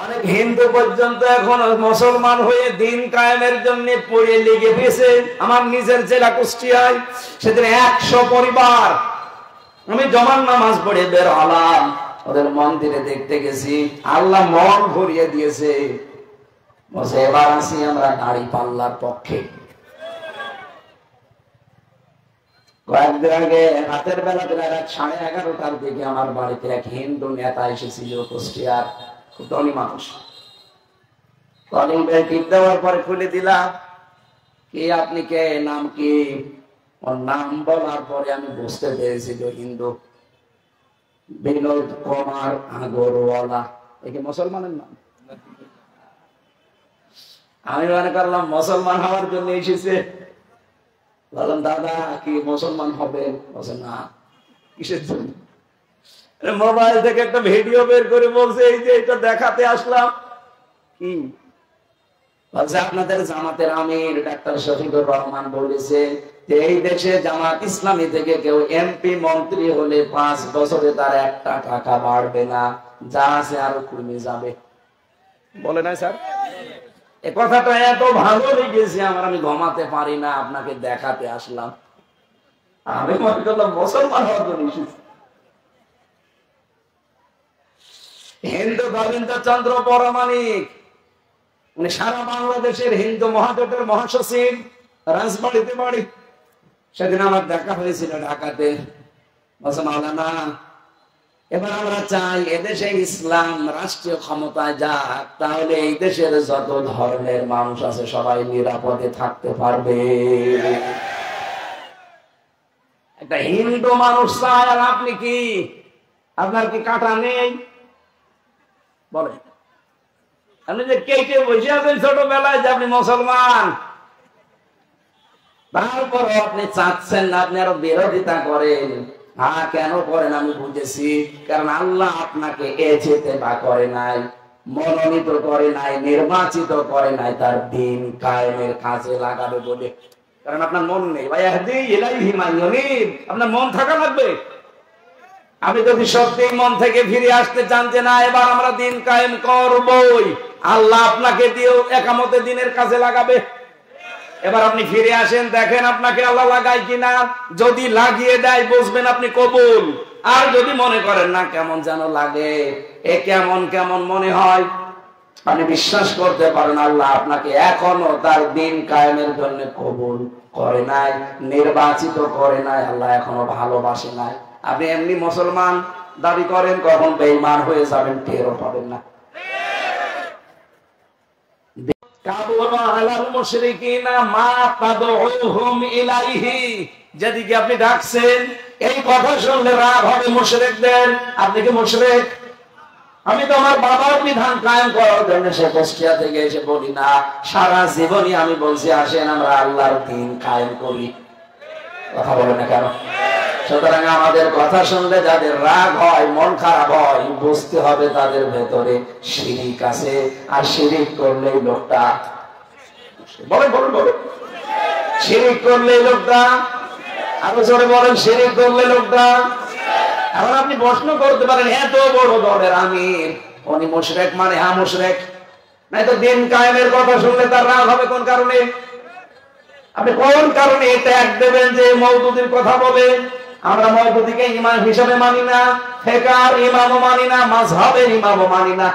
অনেক হিন্দু পর্যন্ত এখন মুসলমান হয়ে দিন কায়েমের জন্য পড়ে লেগে গেছে। আমার নিজের জেলা কুষ্টিয়ায় সেদিন 100 পরিবার আমি জমান নামাজ পড়ে বের হলাম, ওদের মন্দিরে দেখতে গেছি। আল্লাহ মন ভরিয়ে দিয়েছে, বসে এবার আসি আমরা দাড়ি পাল্লার পক্ষে। কয়েকদিন আগে রাতের বেলা রাত 11:30টার দিকে আমার বাড়িতে এক হিন্দু নেতা এসেছিল, কুষ্টিয়ার খুব ধনী মানুষ। কলিং বেল টিপ দেওয়ার পরে খুলে দিলাম, কি আপনি কে, নাম কি? ওর নাম বলার পরে আমি বুঝতে পেরেছি যে হিন্দু, বিনোদ কুমার আগরওয়ালা। একে মুসলমানের নাম। আমি মনে করলাম মুসলমান হওয়ার জন্য এসেছে। বললাম, দাদা কি মুসলমান হবে? বলছে না। কিসের জন্য? মোবাইল থেকে একটা ভিডিও বের করে বলছে, এই যে এটা দেখাতে আসলাম। কি বলছে? আপনাদের জামাতের আমির ডাক্তার শফিকুর রহমান বলেছে যে এই দেশে জামাত ইসলামী থেকে কেউ এমপি মন্ত্রী হলে 5 বছরে তার 1 টাকা বাড়বে না, যা আছে আরো কমে যাবে। বলে না স্যার? এই কথাটা এত ভালো লেগেছে আমার, আমি ঘুমাতে পারি না, আপনাকে দেখাতে আসলাম। আমি মনে করলাম মুসলমান হওয়ার জন্য এসেছি। হিন্দু গোবিন্দ চন্দ্র পরমাণিক, উনি সারা বাংলাদেশের হিন্দু মহাজোটের মহাসচিব, রাজবাড়িতে বাড়ি। সেদিন আমার দেখা হয়েছিল ঢাকাতে। বলছে, মাওলানা এবার আমরা চাই এদেশে ইসলাম রাষ্ট্রীয় ক্ষমতায় যাক, তাহলে এই দেশের যত ধর্মের মানুষ আছে সবাই নিরাপদে থাকতে পারবে। একটা হিন্দু মানুষ চায়, আর আপনি কি, আপনার কি কাঁটা নেই? বলে আপনি যে কে কে বসে আছেন ছোটবেলায় যে আপনি মুসলমান, তারপর আপনি চাচ্ছেন না, আপনি আরো বিরোধিতা করেন। হ্যাঁ, কেন করেন আমি বুঝেছি, কারণ আল্লাহ আপনাকে এজেতে বা করে নাই, মনোনীত করে নাই, নির্বাচিত করে নাই তার দিন কায়েমের কাজে লাগাবে বলে। কারণ আপনার মন নেই ভাই, আপনার মন থাকা লাগবে। আপনি যদি সত্যি মন থেকে ফিরে আসতে চান যে না এবার আমরা দিন কায়েম করবই, আল্লাহ আপনাকে দিয়েও একামতে দিনের কাজে লাগাবে। এবার আপনি ফিরে আসেন, দেখেন আপনাকে আল্লাহ লাগায় কিনা। যদি লাগিয়ে দেয় বুঝবেন আপনি কবুল। আর যদি মনে করেন না কেমন যেন লাগে, এ কেমন কেমন মনে হয়, আপনি বিশ্বাস করতে পারেন আল্লাহ আপনাকে এখনো তার দিন কায়েমের জন্য কবুল করে নাই, নির্বাচিত করে নাই, আল্লাহ এখনো ভালোবাসে নাই। আপনি এমনি মুসলমান দাবি করেন, কখন বেঈমান হয়ে যাবেন টেরও পাবেন না। যেদিকে আপনি ডাকছেন এই কথা শুনলে রাগ হবে মুশরিকদের। আপনি কি মুশরিক? আমি তো আমার বাবার বিধান কায়েম করার জন্য সে কুষ্টিয়া থেকে এসে বলি না, সারা জীবনই আমি বলছি আসেন আমরা আল্লাহর দিন কায়েম করি। কথা বলে না কেন? সুতরাং আমাদের কথা শুনলে যাদের রাগ হয়, মন খারাপ হয়, বুঝতে হবে তাদের ভেতরে শিরিক আছে। আর শিরিক করলেই লোকটা, বলেন বলেন বলেন, শিরিক করলেই লোকটা, আরো জোরে বলেন, শিরিক করলে লোকটা। এখন আপনি প্রশ্ন করতে পারেন, এত বড় দলের আমির উনি মুশরিক মানে? হ্যাঁ মুশরিক। নাই তো দিন কায়েমের কথা শুনলে তার রাগ হবে কোন কারণে? আপনি কোন কারণে ত্যাগ দেবেন যে মওদুদির কথা বলে? আমরা মওদুদিকে ইমাম হিসাবে মানি না, ফিকহার ইমামও মানি না, মাযহাবের ইমামও মানি না।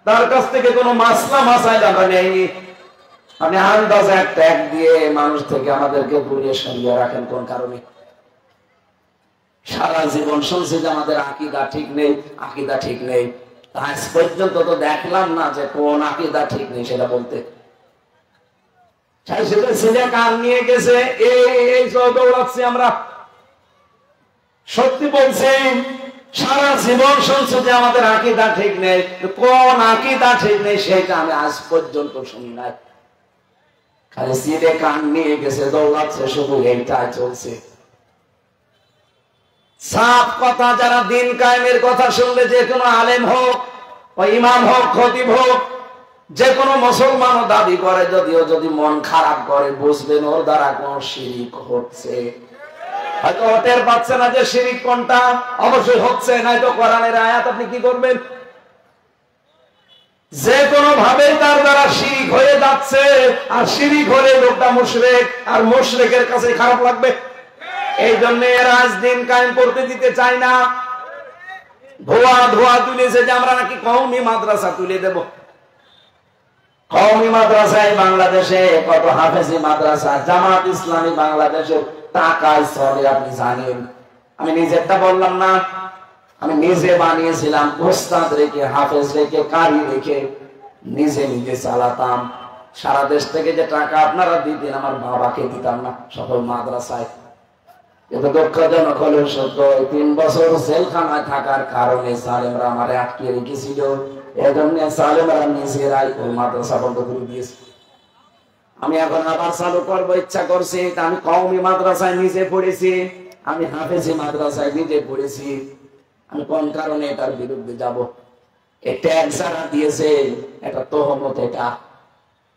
তার কাছ থেকে কোনো মাসলা মাসাইল আমরা নেইনি। আপনি আন্দাজে ত্যাগ দিয়ে মানুষ থেকে আমাদেরকে দূরে সরিয়ে রাখেন কোন কারণে? সারা জীবন শুনছি যে আমাদের আকীদা ঠিক নেই, আকীদা ঠিক নেই। আজ পর্যন্ত তো দেখলাম না যে কোন আকীদা ঠিক নেই সেটা বলতে। ছেলে কান নিয়ে গেছে, এই দৌড়াচ্ছি আমরা। সত্যি বলছি, সারা জীবন শুনছি যে আমাদের আকীদা ঠিক নেই, কোন আকীদা ঠিক নেই সেটা আমি আজ পর্যন্ত শুনি নাই। খালি ছেলে কান নিয়ে গেছে, দৌড়াচ্ছে, শুধু এইটা চলছে। সাফ কথা, যারা দিন কায়েমের কথা শুনলে, যে কোনো আলেম হোক, ইমাম হোক, খতিব হোক, যে কোনো মুসলমানও দাবি করে, যদিও যদি মন খারাপ করে, বুঝবেন ওর দ্বারা কোন শিরিক হচ্ছে। হয়তো টের পাচ্ছে না যে শিরিক কোনটা, অবশ্যই হচ্ছে, নয়তো কোরআনের আয়াত আপনি কি করবেন? যে কোনো ভাবে তার দ্বারা শিরিক হয়ে যাচ্ছে, আর শিরিক হলে লোকটা মুশরিক, আর মুশরিকের কাছে খারাপ লাগবে। এই জন্য এরা আজ দিন কায়েম করতে দিতে চায় না। ধোয়া তুলেছে যে আমরা নাকি কওমি মাদ্রাসা তুলে দেব। কওমি মাদ্রাসায় বাংলাদেশে কত হাফেজি মাদ্রাসা, জামাত ইসলামী বাংলাদেশের টাকায় চলে আপনি জানেন। আমি নিজেরটা বললাম না, আমি নিজে বানিয়েছিলাম, ওস্তাদ রেখে, হাফেজ রেখে, কারি রেখে নিজে চালাতাম। সারা দেশ থেকে যে টাকা আপনারা দিতেন আমার বাবাকে দিতাম না সকল মাদ্রাসায়। এটা দুঃখজনক হলেও সত্য, 3 বছর জেলখানায় থাকার কারণে সালেমরা আমারে আটকে রেখেছিল। এজন্য সালেমরা নিজেরাই ওই মাদ্রাসা বন্ধ করে দিয়েছে। আমি এখন আবার চালু করবো ইচ্ছা করছি। আমি কওমি মাদ্রাসায় নিজে পড়েছি, আমি হাফেজি মাদ্রাসায় নিজে পড়েছি। আমি কোন কারণে এটার বিরুদ্ধে যাব? এই ট্যাক্স যারা দিয়েছে এটা তহমত। এটা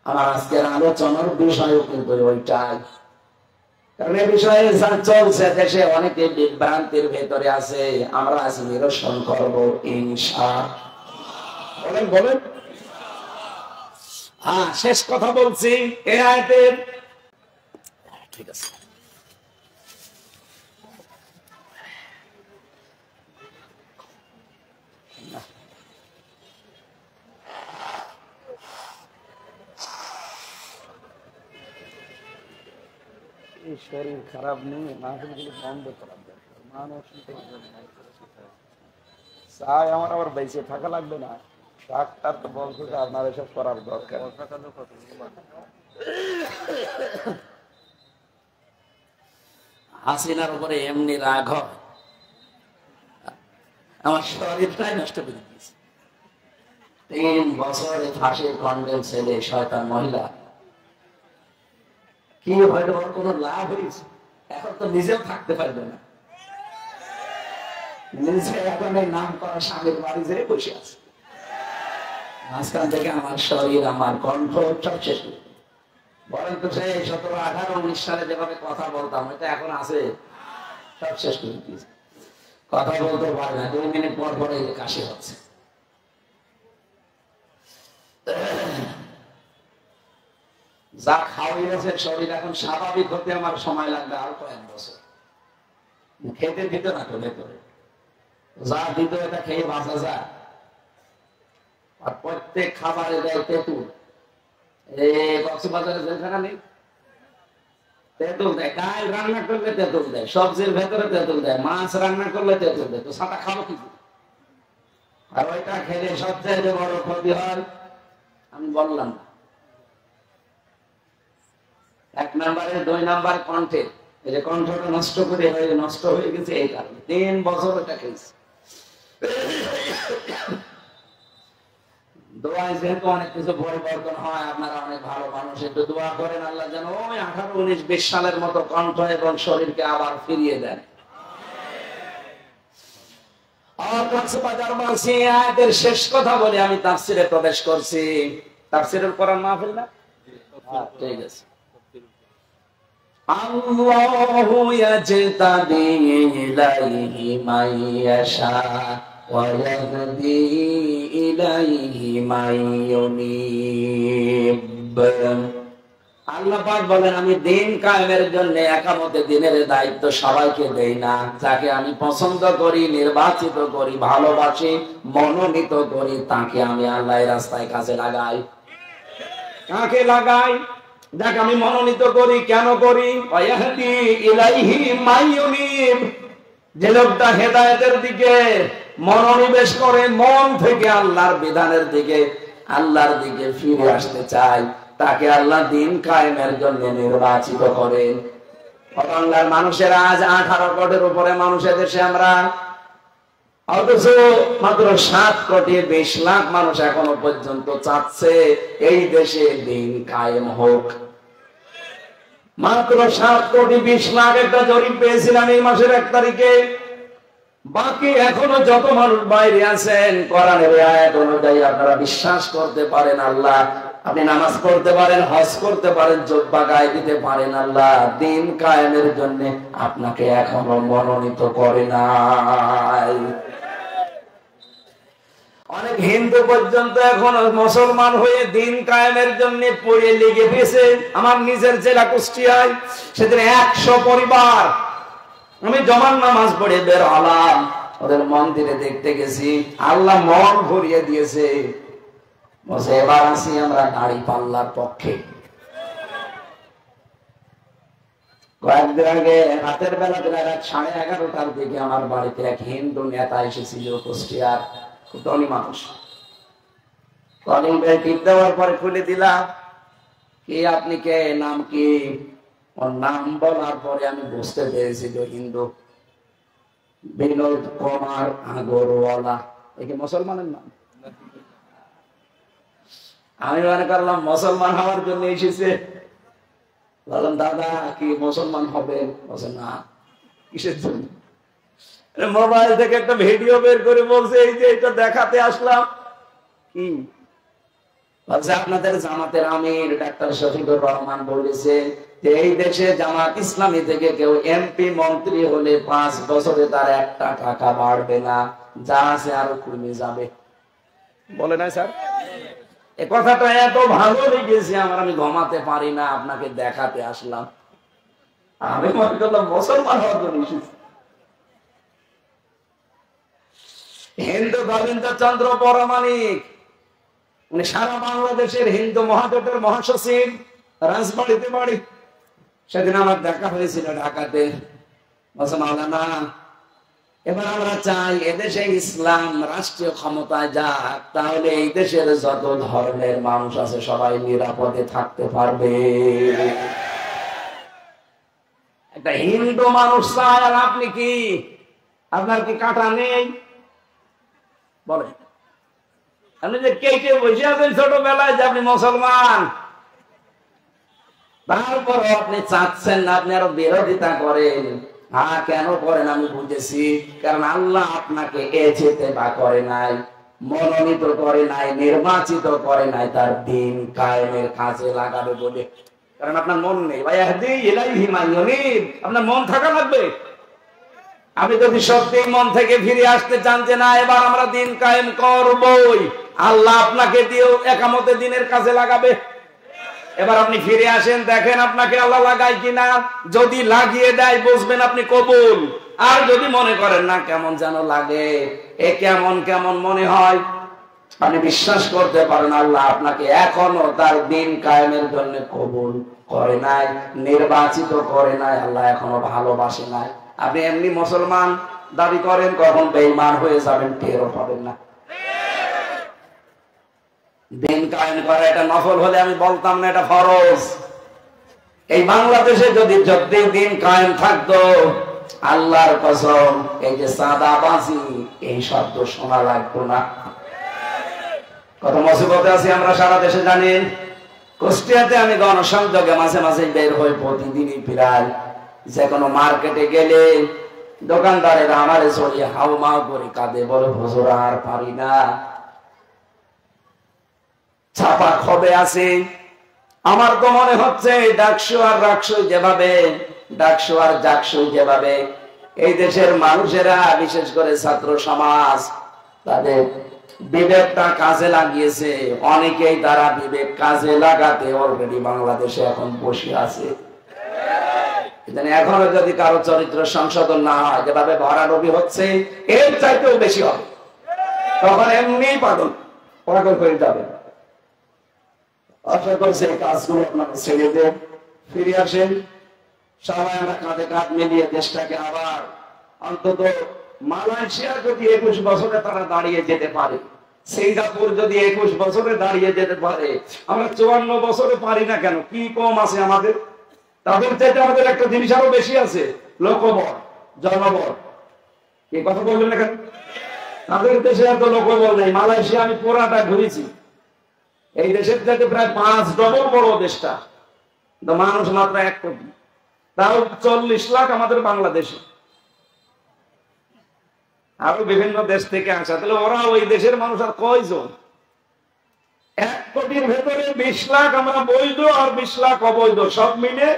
আমার আজকের আলোচনার বিষয়ও কিন্তু ওইটাই। কারণ এই বিষয়ে যা চলছে দেশে অনেকে বিভ্রান্তির ভেতরে আছে, আমরা আজ নিরসন করবো ইনশাআল্লাহ। বলেন। হ্যাঁ, শেষ কথা বলছি এই আয়াতের। ঠিক আছে, শরীর খারাপ নেই, মাহফিলগুলো বন্ধ করা দরকার। মানুষ চাই আমার আবার বেঁচে থাকা লাগবে না। ডাক্তার তো বলছে যে আপনার এসব করার দরকার। হাসিনার উপরে এমনি রাগ হয়, আমার শরীরটাই নষ্ট করে দিয়েছে। 3 বছরে ফাঁসির কন্ডেম ছেলে, শয়তান মহিলা, কি হয়তো ওর কোনো লাভ হয়েছে? এখন তো নিজেও থাকতে পারবে না, নিজে এখন এই নাম করা স্বামীর বাড়ি যেয়ে বসে আছে। মাঝখান থেকে আমার শরীর, আমার কণ্ঠ সব শেষ। বলেন তো, সেই 17, 18, 19 সালে যেভাবে কথা বলতাম এটা এখন আছে? সব শেষ করে দিয়েছে। কথা বলতে পারে না, 2 মিনিট পর পরে কাশি হচ্ছে। যা খাওয়াইছে শরীর এখন স্বাভাবিক হতে আমার সময় লাগবে আরো কয়েক বছর। খেতে দিত না তো ভেতরে, যা দিত এটা খেয়ে বাঁচা যায়। আর প্রত্যেক খাবারে দেয় তেঁতুল। কক্সবাজারে যেখানে নেই তেঁতুল দেয়, ডাল রান্না করলে তেঁতুল দেয়, সবজির ভেতরে তেঁতুল দেয়, মাছ রান্না করলে তেঁতুল দেয়। তো সাঁতা খাবো কিছু? আর ওইটা খেলে সবচেয়ে বড় ক্ষতি হয় আমি বললাম না। 1 নম্বরে, 2 নম্বর কণ্ঠে, এই যে কণ্ঠটা নষ্ট হয়ে গেছে এই কারণে 3 বছর এটা খেয়েছে। দোয়ায় যেহেতু অনেক কিছু পরিবর্তন হয়, আপনারা অনেক ভালো মানুষ, একটু দোয়া করেন আল্লাহ যেন ওই 18, 19, 20 সালের মতো কণ্ঠ এবং শরীরকে আবার ফিরিয়ে দেন। আয়াতের শেষ কথা বলে আমি তাফসিরে প্রবেশ করছি। তাফসিরের কোরআন মাহফিল না? ঠিক আছে। আল্লাহু ইয়াজতাবি ইলাইহি মান ইয়াশা ওয়া ইয়াহদি ইলাইহি মান ইউনিব। আল্লাহ পাক বলেন, আমি দিন কায়েমের জন্য একামতে দিনের দায়িত্ব সবাইকে দেই না। যাকে আমি পছন্দ করি, নির্বাচিত করি, ভালোবাসি, মনোনীত করি, তাকে আমি আল্লাহর রাস্তায় কাজে লাগাই। কাকে লাগাই? যাকে আমি মনোনীত করি। কেন করি? ওয়াহদি ইলাইহি মান ইউনিব। যে লোকটা হেদায়েতের দিকে মনোনিবেশ করে, মন থেকে আল্লাহর বিধানের দিকে, আল্লাহর দিকে ফিরে আসতে চায়, তাকে আল্লাহ দিন কায়েমের জন্য নির্বাচিত করেন। বাংলার মানুষের আজ 18 কোটির উপরে মানুষের দেশে আমরা, অথচ মাত্র 7 কোটি 20 লাখ মানুষ এখনো পর্যন্ত চাচ্ছে এই দেশে দিন কায়েম হোক। মাত্র 7 কোটি 20 লাখ একটা জরিপ পেয়েছিলাম এই মাসের 1 তারিখে। বাকি এখনো যত মানুষ বাইরে আছেন, কোরআনের আয়াত অনুযায়ী আপনারা বিশ্বাস করতে পারেন আল্লাহ, আপনি নামাজ পড়তে পারেন, হজ করতে পারেন, জুব্বা গায়ে দিতে পারেন, আল্লাহ দিন কায়েমের জন্য আপনাকে এখনো মনোনীত করে নাই। অনেক হিন্দু পর্যন্ত এখন মুসলমান হয়ে দিন কায়েমের জন্য পড়ে লেগে গেছে। আমার নিজের জেলা কুষ্টিয়ায় সেদিন 100 পরিবার আমি জমান নামাজ পড়ে বের হলাম, ওদের মন্দিরে দেখতে গেছি, আল্লাহ মন ভরিয়ে দিয়েছে। এবার আসি আমরা দাড়ি পাল্লার পক্ষে। কয়েকদিন আগে রাতের বেলা 11:30টার দিকে আমার বাড়িতে এক হিন্দু নেতা এসেছিল, কুষ্টিয়ার ধনী মানুষ। কলিং বেল টিপ দেওয়ার পরে খুলে দিলাম, কি আপনি কে, নাম কি? ওর নাম বলার পরে আমি বুঝতে পেরেছি যে হিন্দু। বিনোদ কুমার আগরওয়ালা, একে মুসলমানের নাম। আমি মনে করলাম মুসলমান হওয়ার জন্য এসেছে। বললাম, দাদা কি মুসলমান হবে? বলছে না। কিসের জন্য? মোবাইল থেকে একটা ভিডিও বের করে বলছে, এই যে এটা দেখাতে আসলাম। কি বলছে? আপনাদের জামাতের আমির ডাক্তার শফিকুর রহমান বলেছে যে এই দেশে জামাত ইসলামী থেকে কেউ এমপি মন্ত্রী হলে 5 বছরে তার 1 টাকা বাড়বে না, যা আছে আরো কমে যাবে। বলে নাই স্যার? এই কথাটা এত ভালো লেগেছে আমার, আমি ঘুমাতে পারি না, আপনাকে দেখাতে আসলাম। আমি মনে করলাম মুসলমান হওয়ার জন্য এসেছি। হিন্দু গোবিন্দ চন্দ্র পরমাণিক, উনি সারা বাংলাদেশের হিন্দু মহাজোটের মহাসচিব, রাজবাড়িতে বাড়ি। সেদিন আমার দেখা হয়েছিল ঢাকাতে। বলছে, মাওলানা এবার আমরা চাই এদেশে ইসলাম রাষ্ট্রীয় ক্ষমতায় যাক, তাহলে এই দেশের যত ধর্মের মানুষ আছে সবাই নিরাপদে থাকতে পারবে। একটা হিন্দু মানুষ চায়, আর আপনি কি, আপনার কি কাঁটা নেই? বলেন, আপনি যে কেটে বসে আছেন ছোটবেলায় যে আপনি মুসলমান, তারপর আপনি চাচ্ছেন না, আপনি আরো বিরোধিতা করেন। হ্যাঁ, কেন করেন আমি বুঝেছি, কারণ আল্লাহ আপনাকে এজেতে বা করে নাই, মনোনীত করে নাই, নির্বাচিত করে নাই তার দিন কায়েমের কাজে লাগাবে বলে। কারণ আপনার মন নেই ভাই, আপনার মন থাকা লাগবে। আপনি যদি সত্যি মন থেকে ফিরে আসতে চান যে না এবার আমরা দিন কায়েম করবই, আল্লাহ আপনাকে দিয়েও একামতে দিনের কাজে লাগাবে। এবার আপনি ফিরে আসেন, দেখেন আপনাকে আল্লাহ লাগায় কিনা। যদি লাগিয়ে দেয় বুঝবেন আপনি কবুল। আর যদি মনে করেন না কেমন যেন লাগে, এ কেমন কেমন মনে হয়, আপনি বিশ্বাস করতে পারেন আল্লাহ আপনাকে এখনো তার দিন কায়েমের জন্য কবুল করে নাই, নির্বাচিত করে নাই, আল্লাহ এখনো ভালোবাসে নাই। আপনি এমনি মুসলমান দাবি করেন, কখন বেঈমান হয়ে যাবেন টেরও পাবেন না। দিন কায়েম করা এটা নফল হলে আমি বলতাম না, এটা ফরজ। এই বাংলাদেশে যদি দিন কায়েম থাকতো, আল্লাহর কসম এই যে সাদাবাজি এই শব্দ শোনা লাগতো না। কত মুসিবতে আছি আমরা সারা দেশে জানেন। কুষ্টিয়াতে আমি গণসংযোগে মাঝে মাঝে বের হই, প্রতিদিনই প্রায় যে কোনো মার্কেটে গেলে দোকানদারেরা আমারে ছড়িয়ে হাউমাউ করে কাঁদে, বলে হুজুর আর পারি না, ছাপা খবে আছে। আমার তো মনে হচ্ছে ডাকসু আর রাকসু যেভাবে, ডাকসু আর জাকসু যেভাবে এই দেশের মানুষেরা, বিশেষ করে ছাত্র সমাজ, তাদের বিবেকটা কাজে লাগিয়েছে। অনেকেই তারা বিবেক কাজে লাগাতে অলরেডি বাংলাদেশে এখন বসে আছে। এখনো যদি কারো চরিত্র সংশোধন না হয়, যেভাবে ভরাডুবি হচ্ছে, এর চাইতেও বেশি হবে, তখন এমনি পাগল পাগল হয়ে যাবে। আশা করছি কাজগুলো আপনারা ছেড়ে দেন, ফিরে আসেন, সবাই আমরা কাঁধে কাঁধ মিলিয়ে দেশটাকে আবার, অন্তত মালয়েশিয়া যদি 21 বছরে তারা দাঁড়িয়ে যেতে পারে, সিঙ্গাপুর যদি 21 বছরে দাঁড়িয়ে যেতে পারে, আমরা 54 বছরে পারি না কেন? কি কম আছে আমাদের? তাদের চাইতে আমাদের একটা জিনিস আরো বেশি আছে, লোকবল, জনবল। এই কথা বলবেন না কেন? তাদের দেশে এত লোকবল নেই। মালয়েশিয়া আমি পুরাটা ঘুরেছি, এই দেশের চাইতে প্রায় 5 ডবল বড় দেশটা, মানুষ মাত্র 1 কোটি, তাও 40 লাখ আমাদের বাংলাদেশে, আরো বিভিন্ন দেশ থেকে আসা। তাহলে ওরা ওই দেশের মানুষ আর কয়জন? 1 কোটির ভেতরে 20 লাখ আমরা বৈধ আর 20 লাখ অবৈধ, সব মিলে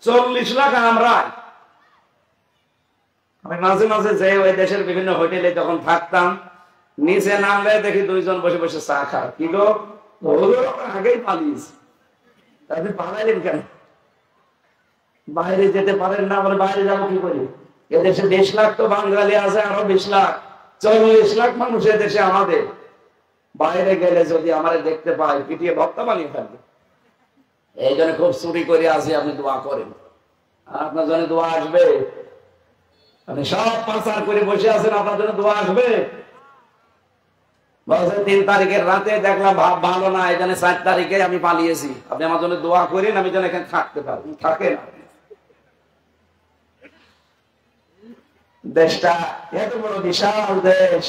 40 লাখ আমরা। আমি মাঝে মাঝে যে ওই দেশের বিভিন্ন হোটেলে যখন থাকতাম, নিচে নামলে দেখি দুইজন বসে বসে চা খা। কি গো, আগেই পালিস, তাদের পালাইলেন কেন? বাইরে যেতে পারেন না? বলে বাইরে যাবো কি করি? এদেশে 20 লাখ তো বাঙালি আছে, আরো 20 লাখ, 40 লাখ মানুষ এদেশে আমাদের। বাইরে গেলে যদি আমারে দেখতে পাই, পিটিয়ে ভক্তা বানিয়ে ফেলবে। এই জন্য খুব চুরি করে আসি, আপনি দোয়া করেন, আপনার জন্য দোয়া আসবে। আপনি সব পাচার করে বসে আছেন, আপনার জন্য দোয়া আসবে। 3 তারিখের রাতে দেখলাম ভাব ভালো না, এই জন্য 4 তারিখে আমি পালিয়েছি। আপনি আমার জন্য দোয়া করেন, আমি যেন এখানে থাকতে পারি। থাকেন, দেশটা এত বড় বিশাল দেশ,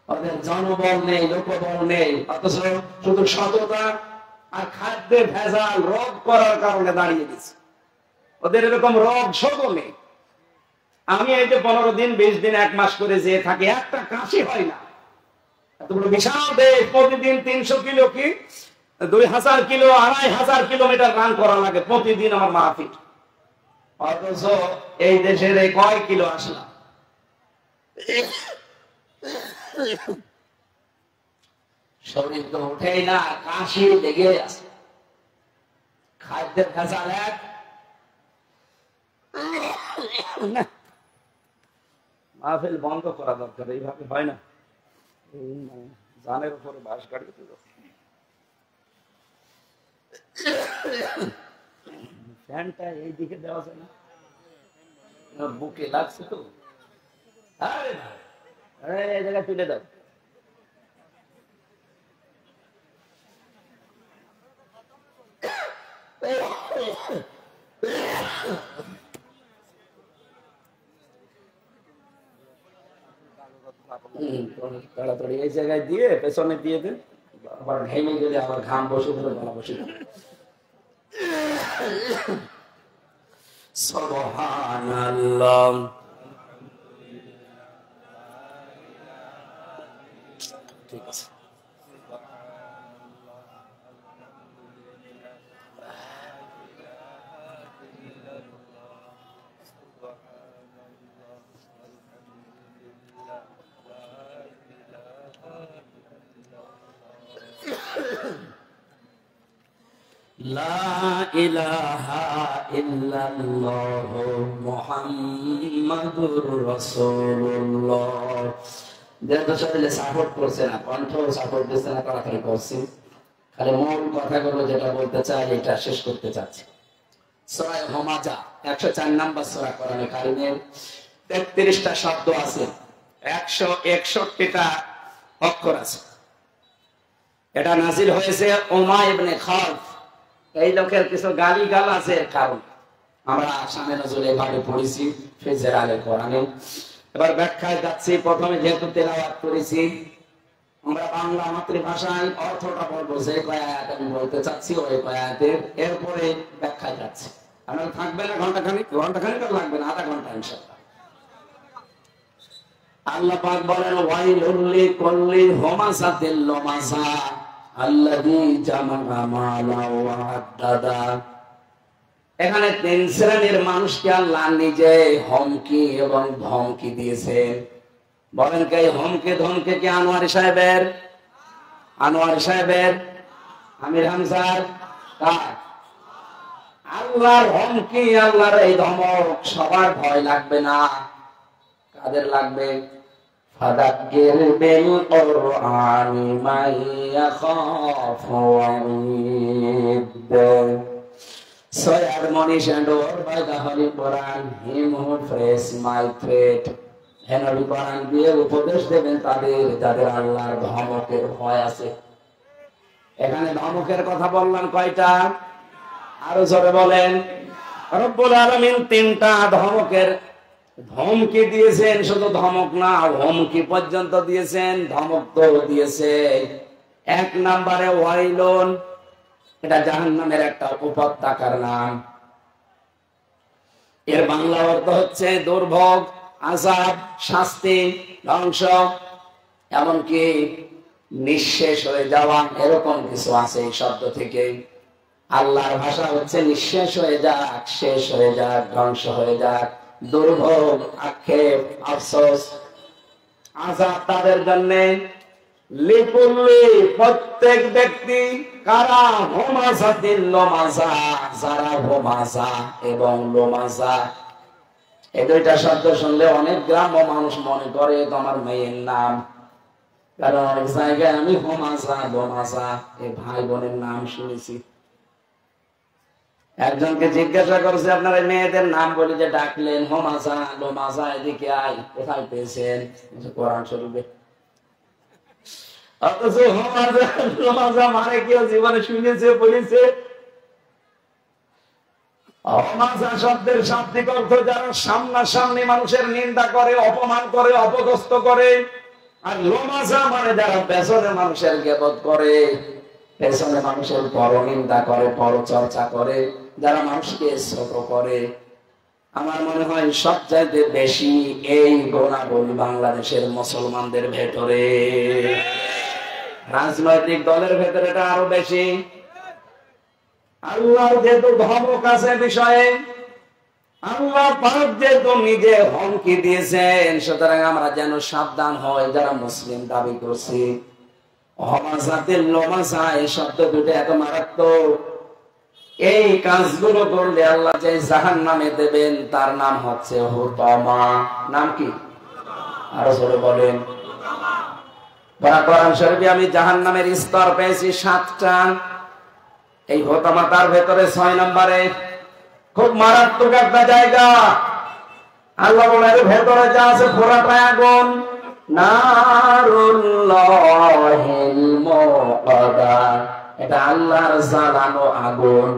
ওদের জনবল নেই, লোকবল নেই, অথচ শুধু সততা আর খাদ্যে ভেজাল রোগ করার কারণে দাঁড়িয়ে গেছে। ওদের এরকম রোগ শোধ নেই। আমি এই যে 15 দিন 20 দিন 1 মাস করে যেয়ে থাকি, একটা কাশি হয় না। এত বড় বিশাল দেশ, প্রতিদিন 300 কিলো কি 2000 কিলো 2500 কিলোমিটার রান করা লাগে প্রতিদিন আমার মাহফিল। অথচ এই দেশের এই কয় কিলো আসলাম, শরীর তো উঠেই না, কাশি লেগে আছে। খাদ্যের ভেজাল এক, মাহফিল বন্ধ করা দরকার, এইভাবে হয় না। জানের উপরে বাস গাড়ি, ফ্যানটা এই দিকে দেওয়া যায় না, বুকে লাগছে তো। এই জায়গায় তুলে দাও। তাড়াতাড়ি এই জায়গায় দিয়ে পেছনে দিয়ে দেন, আবার ঘেমে গেলে আবার ঘাম বসে ধরে গলা বসে। সুবহানাল্লাহ। ঠিক আছে, লা ইলাহা ইল্লাল্লাহ মুহাম্মাদুর রাসূলুল্লাহ। যেহেতু শরীরে সাপোর্ট করছে না, কণ্ঠ সাপোর্ট দিচ্ছে না, তাড়াতাড়ি করছি। খালি মূল কথাগুলো যেটা বলতে চাই এটা শেষ করতে চাচ্ছি। সূরা হুমাযা 104 নম্বর সূরা কোরআনে কারীমের 33টা শব্দ আছে, 161টা অক্ষর আছে। এটা নাযিল হয়েছে উমাইয়া ইবনে খালফ, এই লোকের কিছু গালি গালাজের কারণ। আমরা আসামে নজরুল এভাবে পড়েছি ফিজর আলে কোরআনে। এবার ব্যাখ্যায় যাচ্ছি। প্রথমে যেহেতু তেলাওয়াত করেছি, আমরা বাংলা মাতৃভাষায় অর্থটা বলবো, যে কয় আয়াত আমি বলতে চাচ্ছি ওই কয় আয়াতের, এরপরে ব্যাখ্যায় যাচ্ছে। আপনারা থাকবে না ঘন্টাখানিক তো লাগবে না, আধা ঘন্টা ইনশাআল্লাহ। আল্লাহ পাক বলেন ওয়াইলুল লিকুল্লি হুমাযাতিল লুমাযা আল্লাযী জামা মালা ওয়া আদ্দাদা। এখানে 3 শ্রেণীর মানুষকে আল্লাহ নিজে হুমকি এবং ধমকি দিয়েছেন। বলেন কে হুমকি ধমকি? কি আনোয়ারি সাহেবের, আমির হামজার, কার? আল্লাহর হুমকি, আল্লাহর এই ধমক সবার ভয় লাগবে না। কাদের লাগবে? ফাদাক্কির বিল কুরআনি মান ইয়াখাফু ওয়াঈদ। So admonish and by the Holy Quran him who prays my threat. Holy Quran দিয়ে উপদেশ দেবেন তাদের যাদের আল্লাহর ধমকের ভয় আছে। এখানে ধমকের কথা বললাম কয়টা? আরো জোরে বলেন। রব্বুল আলামিন 3টা ধমকের ধমকি দিয়েছেন। শুধু ধমক না, হুমকি পর্যন্ত দিয়েছেন। ধমক তো দিয়েছে। 1 নম্বরে ওয়াইলুন, এটা জাহান্নামের একটা উপত্যকার নাম। এর বাংলা অর্থ হচ্ছে দুর্ভোগ, আযাব, শাস্তি, ধ্বংস, এমনকি নিঃশেষ হয়ে যাওয়া, এরকম কিছু আছে এই শব্দ থেকে। আল্লাহর ভাষা হচ্ছে নিঃশেষ হয়ে যাক, শেষ হয়ে যাক, ধ্বংস হয়ে যাক, দুর্ভোগ, আক্ষেপ, আফসোস। আযাব তাদের জন্য, লিকুল্লি প্রত্যেক ব্যক্তি, কারা হুমাযাতিল লুমাযা, যারা হুমাযা এবং লুমাযা। এই দুইটা শব্দ শুনলে অনেক গ্রাম্য মানুষ মনে করে তোমার মেয়ের নাম, কারণ অনেক জায়গায় আমি হুমাযা লুমাযা এই ভাই বোনের নাম শুনেছি। একজনকে জিজ্ঞাসা করছে আপনার মেয়েদের নাম বলে যে ডাকলেন, হুমাযা লুমাযা, এদিকে আয়, কোথায় পেয়েছেন? কোরআন শরীফে। অথচ হুমাযা লুমাযা মানে কেউ জীবনে শুনেছে, বলেছে? হুমাযা শব্দের শাব্দিক অর্থ যারা সামনাসামনি মানুষের নিন্দা করে, অপমান করে, অপদস্থ করে। আর লুমাযা মানে যারা পেছনে মানুষের গীবত করে, পেছনে মানুষের পরনিন্দা করে, পরচর্চা করে, যারা মানুষকে ছোট করে। আমার মনে হয় সবচাইতে বেশি এই গুণাবলী বাংলাদেশের মুসলমানদের ভেতরে, রাজনৈতিক দলের ভেতরে এটা আরো বেশি। আল্লাহ যেহেতু ধমক আছে বিষয়ে, আল্লাহ পাক যেহেতু নিজে হুমকি দিয়েছেন, সুতরাং আমরা যেন সাবধান হই যারা মুসলিম দাবি করছি। হুমাযাতিল লুমাযা এই শব্দ দুটো এত মারাত্মক, এই কাজগুলো করলে আল্লাহ যে জাহান্নামে দেবেন তার নাম হচ্ছে হুতামা। নাম কি? আরো জোরে বলেন। কোরআন শরীফে আমি জাহান্নামের স্তর পেয়েছি 7টা, এই হুতামা তার ভেতরে 6 নম্বরে। খুব মারাত্মক একটা জায়গা। আল্লাহ বলেন এর ভেতরে যা আছে পুরাটাই আগুন, নারুল্লাহিল মুকাদ্দা, এটা আল্লাহর জ্বালানো আগুন।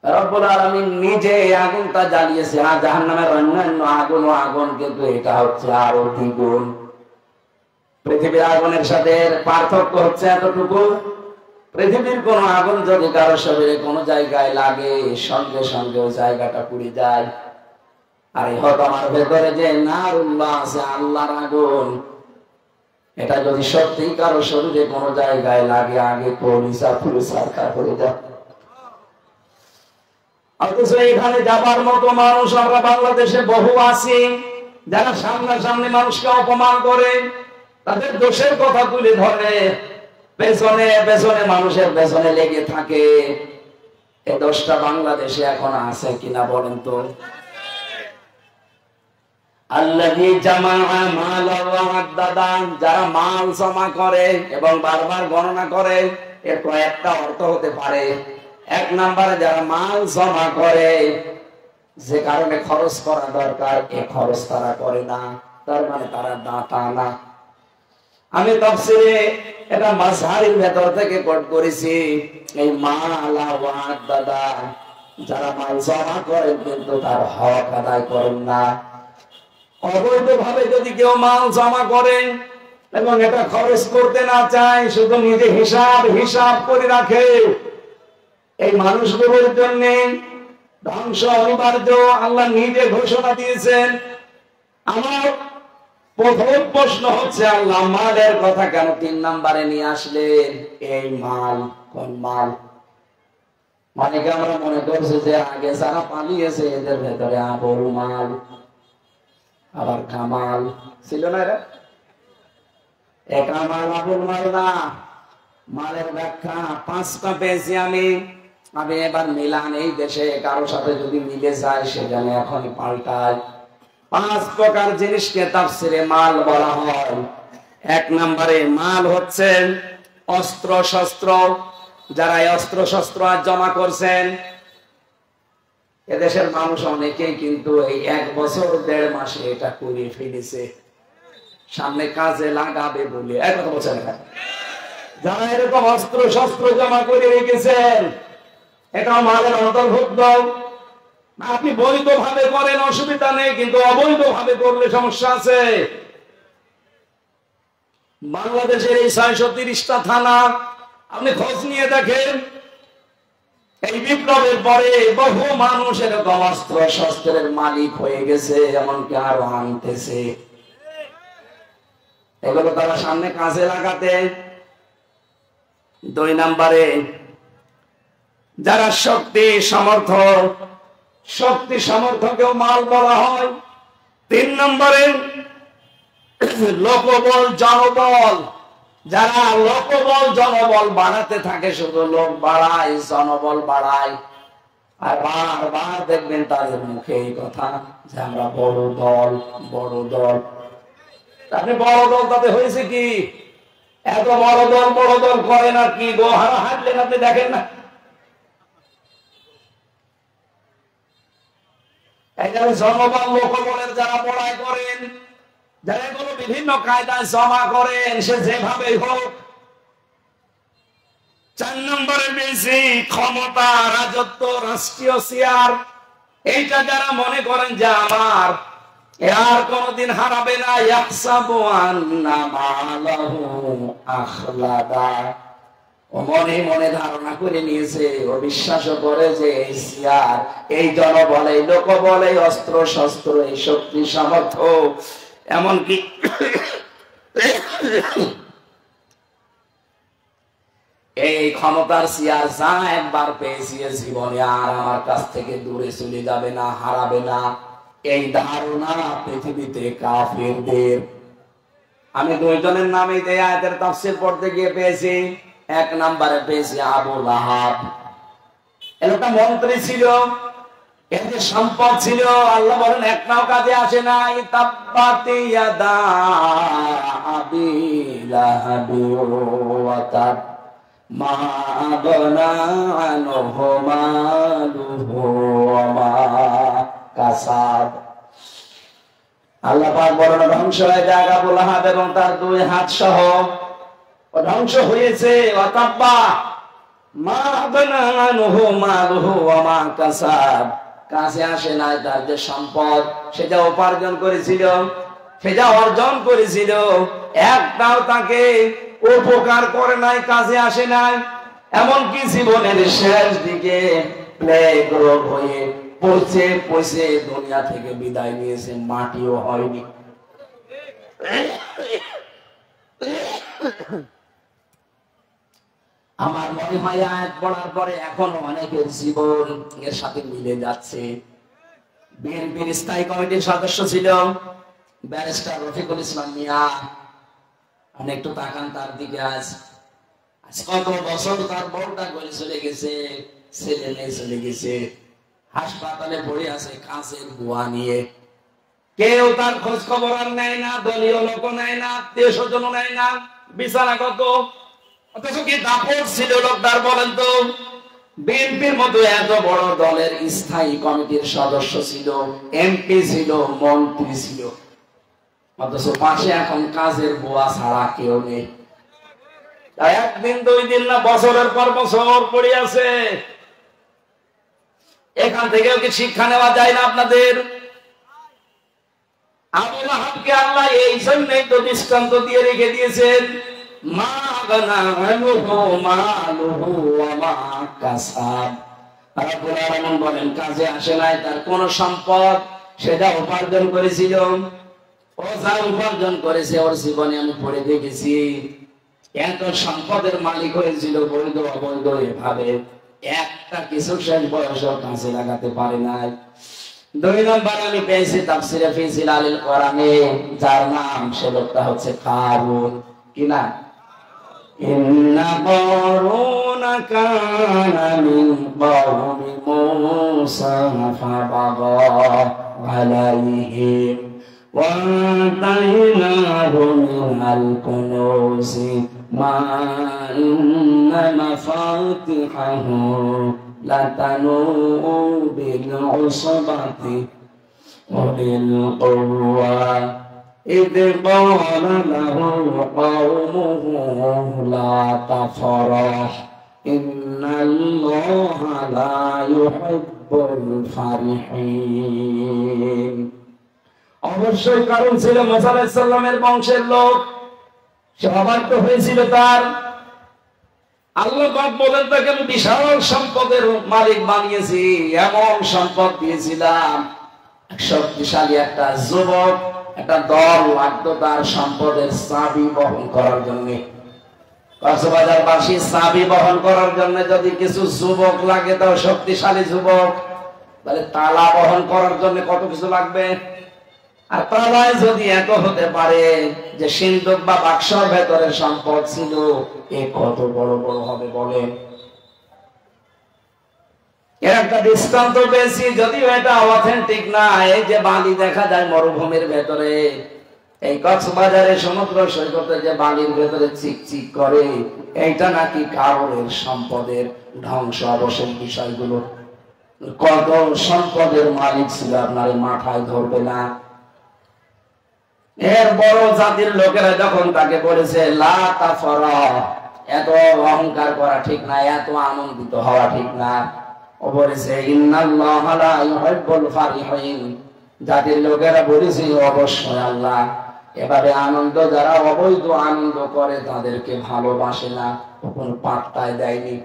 রব্বুল আলামিন নিজে আগুনটা জ্বালিয়েছে। আর জাহান্নামের অন্যান্য আগুন ও আগুন, কিন্তু এটা হচ্ছে আরো দ্বিগুণ। পৃথিবীর আগুনের সাথে পার্থক্য হচ্ছে এতটুকু, পৃথিবীর কোন আগুন যদি কারো শরীরে কোনো জায়গায় লাগে, সঙ্গে সঙ্গে ওই জায়গাটা পুড়ে যায়। আর এই হুতামার ভেতরে যে নারুল্লাহ আছে, আল্লাহর আগুন, এটা যদি সত্যি কারো শরীরে কোনো জায়গায় লাগে, আগে কলিজা পুরো সারকার করে যায়। অথচ এখানে যাবার মতো মানুষ আমরা বাংলাদেশে বহু আছি, যারা সামনাসামনি মানুষকে অপমান করে, তাদের দোষের কথা তুলে ধরে, পেছনে পেছনে মানুষের পেছনে লেগে থাকে। এই দোষটা বাংলাদেশে এখন আছে কিনা বলেন তো? আল্লাযী জামাআ মালান ওয়া আদ্দাদা, যারা মাল জমা করে এবং বারবার গণনা করে। এর কয়েকটা অর্থ হতে পারে। 1 নম্বরে যারা মাল জমা করে, যে কারণে খরচ করা দরকার এই খরচ তারা করে না, তার মানে তারা দাতা না। আমি তাফসীরে এটা মাযহারের ভেতর থেকে কোট করেছি। এই মালা ওয়া আদ্দাদা, যারা মাল জমা করে কিন্তু তার হক আদায় করেন না। অবৈধভাবে যদি কেউ মাল জমা করে এবং এটা খরচ করতে না চায়, শুধু নিজে হিসাব করে রাখে, এই মানুষগুলোর জন্য ধ্বংস অনিবার্য। আল্লাহ নিজে ঘোষণা দিয়েছেন। আমার প্রথম প্রশ্ন হচ্ছে, আল্লাহ মালের কথা কেন 3 নম্বরে নিয়ে আসলেন? এই মাল কোন মাল? অনেকে আমরা মনে করছি যে আগে যারা পালিয়েছে এদের ভেতরে আবুল মাল, আবার কামাল ছিল না। এরা কামাল আবুল মাল না। মালের ব্যাখ্যা 5টা পেয়েছি আমি। এবার মিলান, এই দেশে কারো সাথে যদি মিলে যায় সেখানে এখনই পাল্টায়। 5 প্রকার জিনিসকে তাফসীরে মাল বলা হয়। 1 নম্বরে মাল হচ্ছে অস্ত্র শস্ত্র। যারা অস্ত্র শস্ত্র আজ জমা করছেন, এদেশের মানুষ অনেকেই কিন্তু এই 1 বছর 1.5 মাসে এটা করে ফেলেছে, সামনে কাজে লাগাবে বলে। কত বছর? যারা এরকম অস্ত্র শস্ত্র জমা করে রেখেছেন, এটা মালের অন্তর্ভুক্ত। আপনি বৈধ ভাবে করেন, অসুবিধা নেই, কিন্তু অবৈধ ভাবে করলে সমস্যা আছে। বাংলাদেশের এই 630টা থানা আপনি খোঁজ নিয়ে দেখেন, এই বিপ্লবের পরে বহু মানুষ এরকম অস্ত্র শস্ত্রের মালিক হয়ে গেছে, এমনকি আরো আনতেছে। এগুলো তারা সামনে কাজে লাগাতে। 2 নম্বরে যারা শক্তি সামর্থ্যকেও মাল বলা হয়। 3 নম্বরে লোকবল জনবল, যারা লোকবল জনবল বাড়াতে থাকে, শুধু লোক বাড়ায় জনবল বাড়ায়, আর বারবার দেখবেন তাদের মুখে এই কথা যে আমরা বড় দল বড় দল। আপনি বড় দল তাতে হয়েছে কি? এত বড় দল করে না কি গো, হাঁটলেন আপনি দেখেন না? এখানে জনবল লোকবলের যারা বড়াই করেন, যারা এগুলো বিভিন্ন কায়দায় জমা করেন, সে যেভাবে হোক, 4 নম্বরে বেশি ক্ষমতা, রাজত্ব, রাষ্ট্রীয় চেয়ার, এইটা যারা মনে করেন যে আমার, আর কোনদিন হারাবে না, ইয়াহসাবু আন্না মালাহু আখলাদা, ও মনে মনে ধারণা করে নিয়েছে, ও বিশ্বাস করে যে এই চেয়ার, এই জনবল, এই লোকবল, এই অস্ত্র শস্ত্র, এই শক্তি সামর্থ্য, এমনকি এই ক্ষমতার চেয়ার যা একবার পেয়েছি জীবনে আর আমার কাছ থেকে দূরে চলে যাবে না, হারাবে না, এই ধারণা পৃথিবীতে কাফিরদের। আমি 2 জনের নামে এই আয়াতের তাফসীর পড়তে গিয়ে পেয়েছি। 1 নম্বরে পেয়েছি আবু লাহাব। একটা মন্ত্রী ছিল, এর যে সম্পদ ছিল, আল্লাহ বলেন একটাও কাজে আসে নাই। তাব্বাতি ইয়াদা আবি লাহাবি ওয়া তাব মা আগনা আনহু মালুহু ওয়া মা কাসাব। আল্লাহ পাক বলেন ধ্বংস হয়ে যায় আবু লাহাব এবং তার 2 হাত সহ, ধ্বংস হয়েছে। ওয়া তাব্বা মা আগনা আনহু মালুহু ওয়া মা কাসাব, কাছে আসে নাই তার যে সম্পদ, সেটা উপার্জন করেছিল, সেটা অর্জন করেছিল, একটাও তাকে উপকার করে নাই, কাজে আসে নাই। এমনকি জীবনের শেষ দিকে প্লেগ রোগ হয়ে পচে পচে দুনিয়া থেকে বিদায় নিয়েছে, মাটিও হয়নি। আমার মনে হয় আয়াত পড়ার পরে এখন অনেকের জীবন এর সাথে মিলে যাচ্ছে। বিএনপির স্থায়ী কমিটির সদস্য ছিল ব্যারিস্টার রফিকুল ইসলাম মিয়া। আপনি একটু তাকান তার দিকে, আজ কত বছর তার বউটা গলে চলে গেছে, ছেলে মেয়ে চলে গেছে, হাসপাতালে পড়ে আছে কাঁচের বুয়া নিয়ে। কেউ তার খোঁজ খবর আর নেয় না, দলীয় লোক নেয় না, আত্মীয় স্বজন নেয় না, বিচারা কত। অথচ কি দাপট ছিল লোকটার বলেন তো? বিএনপির মতো এত বড় দলের স্থায়ী কমিটির সদস্য ছিল, এমপি ছিল, মন্ত্রী ছিল, অথচ পাশে এখন কাজের বুয়া ছাড়া কেউ নেই। একদিন 2 দিন না, বছরের পর বছর পড়ে আছে। এখান থেকেও কি শিক্ষা নেওয়া যায় না আপনাদের? আবু লাহাবকে আল্লাহ এই জন্যই তো দৃষ্টান্ত দিয়ে রেখে দিয়েছেন, মা আগনা আনহু মালুহু ওয়া মা কাসাব। রব্বুল আলামিন বলেন কাজে আসে নাই তার কোন সম্পদ, সেটা উপার্জন করেছিল। ও যা উপার্জন করেছে ওর জীবনে আমি পড়ে দেখেছি, এত সম্পদের মালিক হয়েছিল, বৈধ অবৈধ এভাবে একটা কিছু শেষ বয়সের কাছে লাগাতে পারে নাই। 2 নম্বর আমি পেয়েছি তাফসিরে ফি জিলালিল কোরআনে, যার নাম, সে লোকটা হচ্ছে কারুন। কি না? ইন্না কারুনা কানা মিন কওমি মূসা ফাবাগা আলাইহিম ওয়া আতাইনাহু মিনাল কুনুজি মা ইন্না মাফাতিহাহু লাতানু বিল উসবাতি ওয়ালিল কুওয়া إذ قال له قومه لا تفرح إن الله لا يحب الفرحين। অবশ্যই কারণ ছিল মুসা আলাইহিস সালামের বংশের লোক, সবাই তো হয়েছিল তার। আল্লাহ পাক বলেন তাকে বিশাল সম্পদের মালিক বানিয়েছি, এমন সম্পদ দিয়েছিলাম, শক্তিশালী একটা যুবক, একটা দল লাগতো তার সম্পদের চাবি বহন করার জন্য। কক্সবাজারবাসী চাবি বহন করার জন্য যদি কিছু যুবক লাগে, তো শক্তিশালী যুবক, তাহলে তালা বহন করার জন্য কত কিছু লাগবে? আর তারাই যদি এত হতে পারে যে সিন্ধুক বা বাক্সর ভেতরে সম্পদ ছিল, এ কত বড় বড় হবে বলেন। এর একটা দৃষ্টান্ত পেয়েছি, যদিও এটা অথেন্টিক না। এই যে বালি দেখা যায় মরুভূমির ভেতরে, এই কক্সবাজারের সমুদ্র সৈকতে যে বালির ভেতরে চিকচিক করে, এইটা নাকি কারোর সম্পদের ধ্বংস অবশেষ। বিষয়গুলো কত সম্পদের মালিক ছিল আপনার মাথায় ধরবে না। এর বড় জাতির লোকেরা যখন তাকে বলেছে লা তাফরাহ, এত অহংকার করা ঠিক না, এত আনন্দিত হওয়া ঠিক না, ও বলেছে ইন্নাল্লাহা লা ইউহিব্বুল ফারিহিন। জাতির লোকেরা বলেছে অবশ্যই আল্লাহ এবারে আনন্দ, যারা অবৈধ আনন্দ করে তাদেরকে ভালোবাসে না, কোনো পাত্তাই দেয়নি।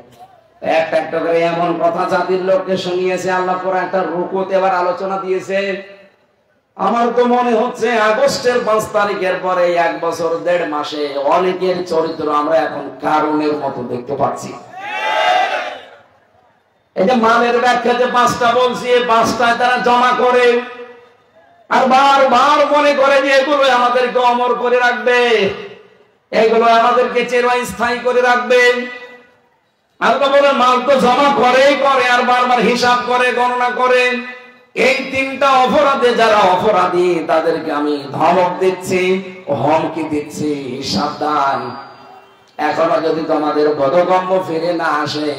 একটা একটা করে এমন কথা জাতির লোককে শুনিয়েছে আল্লাহ। পরে একটা রুকুতে এবার আলোচনা দিয়েছে। আমার তো মনে হচ্ছে আগস্টের 5 তারিখের পরে 1 বছর 1.5 মাসে অনেকের চরিত্র আমরা এখন কারণের মতো দেখতে পাচ্ছি। এই যে মালের ব্যাখ্যা যে 5টা বলছি, এই 5টায় তারা জমা করে আর বারবার মনে করে যে এগুলো আমাদেরকে অমর করে রাখবে, এগুলো আমাদেরকে চিরস্থায়ী করে রাখবে। আর তো বলে মাল তো জমা করেই করে আর বারবার হিসাব করে, গণনা করে। এই 3টা অপরাধে যারা অপরাধী তাদেরকে আমি ধমক দিচ্ছি, হুমকি দিচ্ছি, সাবধান। এখনো যদি তোমাদের বোধগম্য ফিরে না আসে,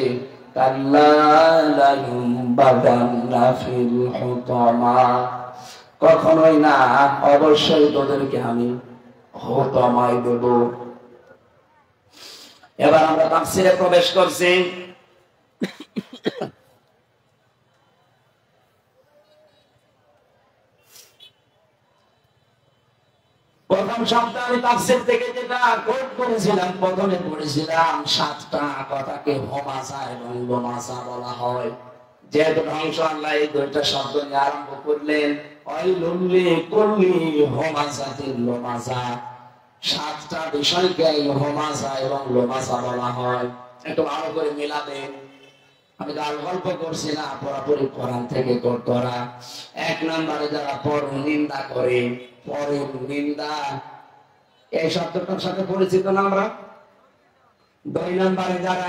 কখনোই না, অবশ্যই তোদেরকে আমি হুতমায় দেব। এবার আমরা তাফসীরে প্রবেশ করছি। প্রথম সপ্তাহে আমি তাফসীর থেকে যেটা কোট করেছিলাম, প্রথমে পড়েছিলাম 7টা কথাকে হমাসা এবং লোমাসা বলা হয়। যেহেতু ধ্বংস আল্লাহ এই 2টা শব্দ নিয়ে আরম্ভ করলেন, ওয়াইলুল কুল্লি হমাসাতিল লোমাসা, 7টা বিষয়কে হমাসা এবং লোমাসা বলা হয়। একটু ভালো করে মিলাবেন। আমি তো আর গল্প করছি না, পুরোপুরি কোরআন থেকে করা। 1 নম্বরে যারা পর নিন্দা করে, পরের নিন্দা, এই শব্দটার সাথে পরিচিত না আমরা। 2 নম্বরে যারা